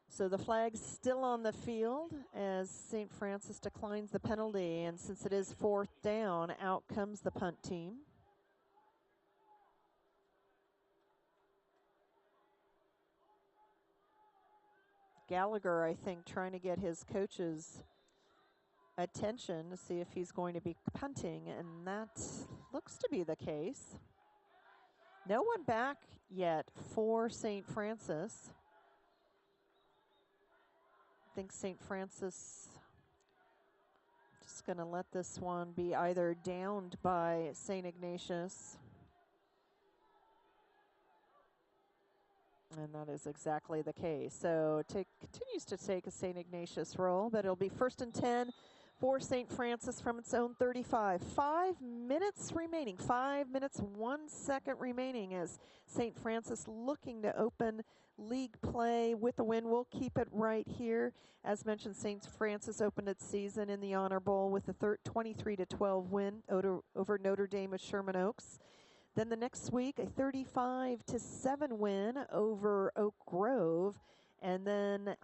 So the flag's still on the field as St. Francis declines the penalty, and since it is 4th down, out comes the punt team. Gallagher, I think, trying to get his coach's attention to see if he's going to be punting, and that looks to be the case. No one back yet for St. Francis. I think St. Francis just going to let this one be either downed by St. Ignatius. And that is exactly the case. So continues to take a St. Ignatius roll, but it'll be 1st and 10 for St. Francis from its own 35. 5 minutes remaining, 5 minutes, 1 second remaining as St. Francis looking to open league play with the win. We'll keep it right here. As mentioned, St. Francis opened its season in the Honor Bowl with a 23-12 win over Notre Dame of Sherman Oaks. Then the next week, a 35-7 win over Oak Grove. And then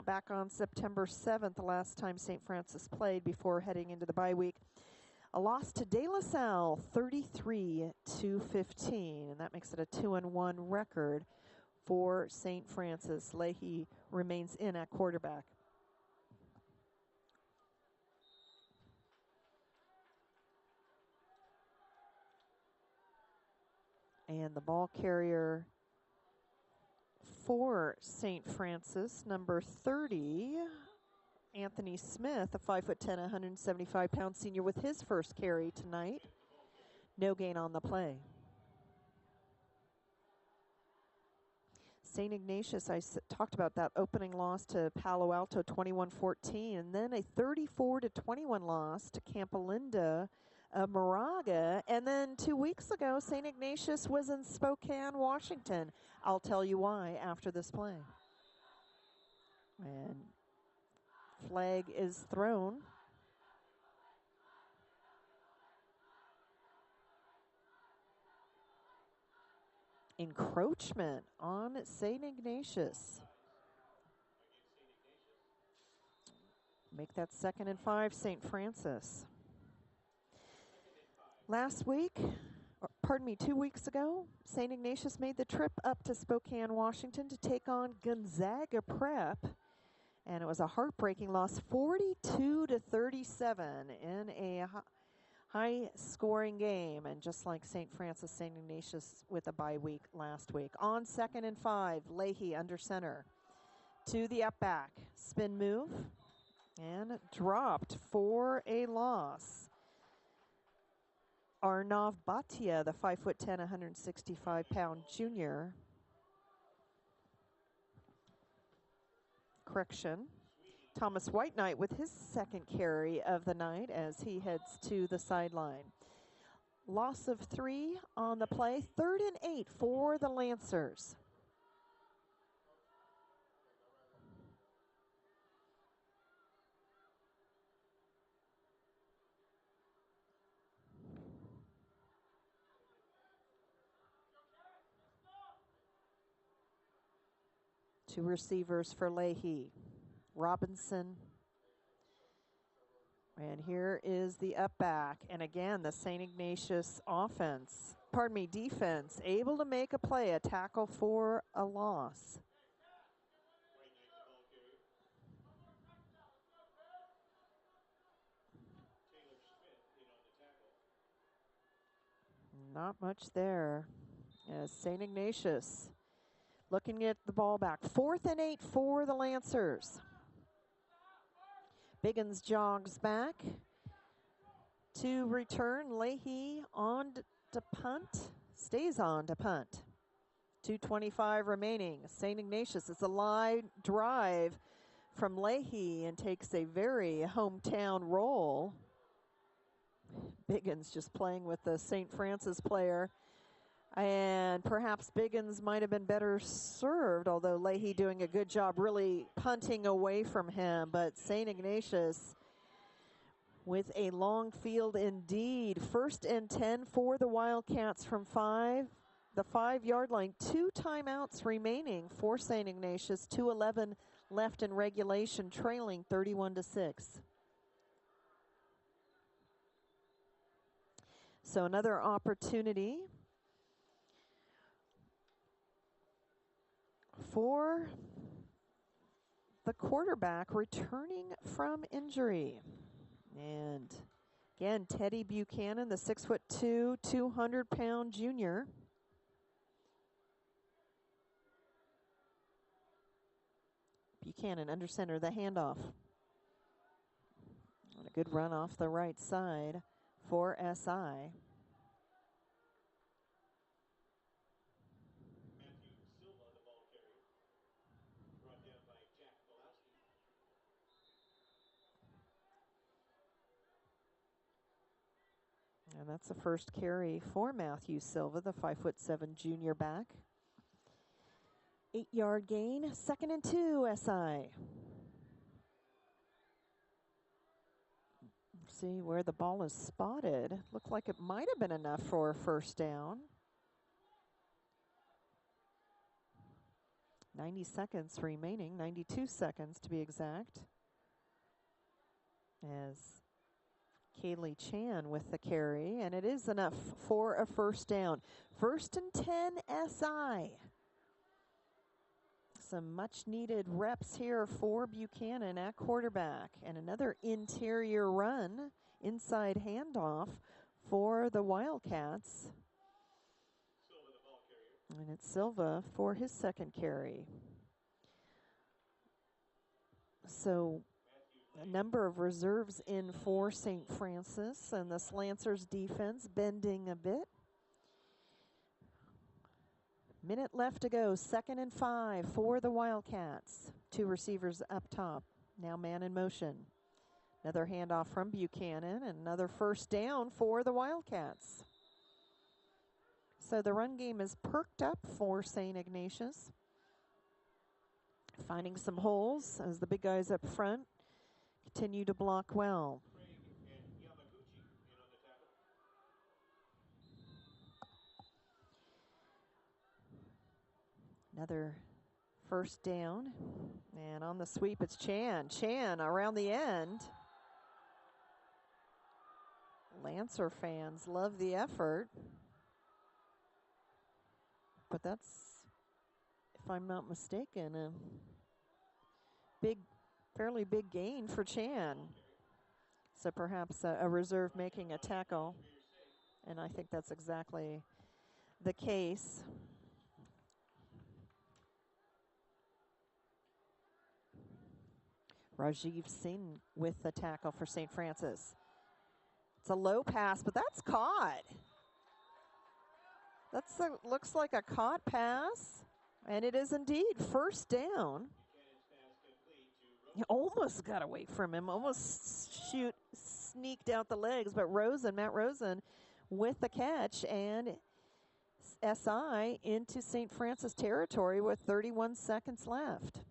back on September 7th, the last time St. Francis played before heading into the bye week, a loss to De La Salle, 33-15. And that makes it a 2-1 record for St. Francis. Leahy remains in at quarterback. And the ball carrier for St. Francis, number 30, Anthony Smith, a 5'10", 175-pound senior with his first carry tonight. No gain on the play. St. Ignatius, I talked about that opening loss to Palo Alto, 21-14, and then a 34-21 loss to Campolinda Moraga. And then 2 weeks ago, St. Ignatius was in Spokane, Washington. I'll tell you why after this play. And flag is thrown. Encroachment on St. Ignatius. Make that 2nd and 5, St. Francis. Last week, pardon me, 2 weeks ago, St. Ignatius made the trip up to Spokane, Washington to take on Gonzaga Prep. And it was a heartbreaking loss, 42-37 in a high-scoring game. And just like St. Francis, St. Ignatius with a bye week last week. On 2nd and 5, Leahy under center. To the up back, spin move, and dropped for a loss. Arnav Bhatia, the 5'10", 165-pound junior. Correction. Thomas White Knight with his 2nd carry of the night as he heads to the sideline. Loss of 3 on the play. 3rd and 8 for the Lancers. Two receivers for Leahy. Robinson. And here is the up back. And again, the St. Ignatius defense, able to make a play, a tackle for a loss. Not much there as St. Ignatius looking at the ball back. 4th and 8 for the Lancers. Biggins jogs back to return. Leahy on to punt, stays on to punt. 2:25 remaining. St. Ignatius, it's a line drive from Leahy and takes a very hometown role. Biggins just playing with the St. Francis player. And perhaps Biggins might have been better served, although Leahy doing a good job really punting away from him. But St. Ignatius with a long field indeed. 1st and 10 for the Wildcats from the 5-yard line. 2 timeouts remaining for St. Ignatius. 2:11 left in regulation, trailing 31-6. So another opportunity for the quarterback returning from injury. And again, Teddy Buchanan, the 6'2", 200-pound junior. Buchanan under center, the handoff. And a good run off the right side for SI. And that's the first carry for Matthew Silva, the 5'7" junior back. 8-yard gain, 2nd and 2, SI. See where the ball is spotted. Looked like it might have been enough for a first down. 90 seconds remaining, 92 seconds to be exact. As Kaylee Chan with the carry, and it is enough for a first down. 1st and 10, SI. Some much needed reps here for Buchanan at quarterback, and another interior run, inside handoff for the Wildcats. And it's Silva for his 2nd carry. So a number of reserves in for St. Francis, and this Lancers defense bending a bit. Minute left to go, 2nd and 5 for the Wildcats. 2 receivers up top, now man in motion. Another handoff from Buchanan, and another first down for the Wildcats. So the run game is perked up for St. Ignatius. Finding some holes as the big guys up front continue to block well. Another first down, and on the sweep it's Chan. Chan around the end. Lancer fans love the effort, but that's, if I'm not mistaken, a fairly big gain for Chan. So perhaps a reserve making a tackle, and I think that's exactly the case. Rajiv Singh with the tackle for St. Francis. It's a low pass, but that's caught. Looks like a caught pass, and it is indeed first down. He almost got away from him, almost sneaked out the legs, but Matt Rosen with the catch, and SI into St. Francis territory with 31 seconds left.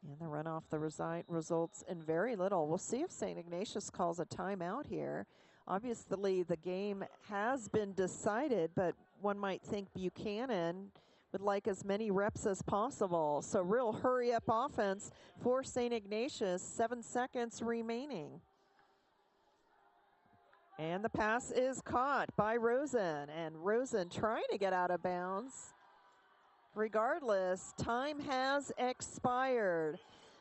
And the run off the results in very little. We'll see if St. Ignatius calls a timeout here. Obviously, the game has been decided, but one might think Buchanan would like as many reps as possible. So real hurry-up offense for St. Ignatius, 7 seconds remaining. And the pass is caught by Rosen, and Rosen trying to get out of bounds. Regardless, time has expired.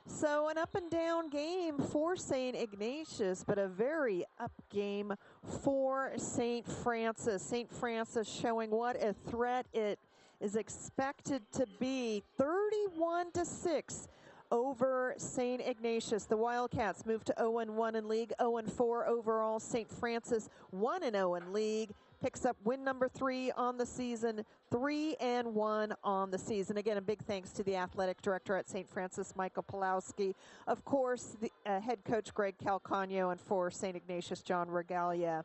So an up and down game for St. Ignatius, but a very up game for St. Francis. St. Francis showing what a threat it is expected to be. 31-6 over St. Ignatius. The Wildcats move to 0-1 in league, 0-4 overall. St. Francis 1-0 in league. Picks up win number 3 on the season, 3-1 on the season. Again, a big thanks to the athletic director at St. Francis, Michael Pulowski. Of course, the head coach Greg Calcagno, and for St. Ignatius, John Regalia.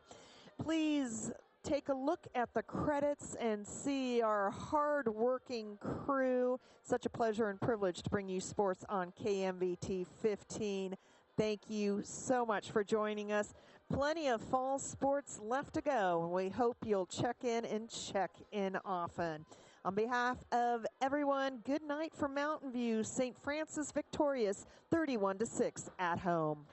Please take a look at the credits and see our hard-working crew. Such a pleasure and privilege to bring you sports on KMVT 15. Thank you so much for joining us. Plenty of fall sports left to go, and we hope you'll check in often. On behalf of everyone, good night from Mountain View. St. Francis victorious 31-6 at home.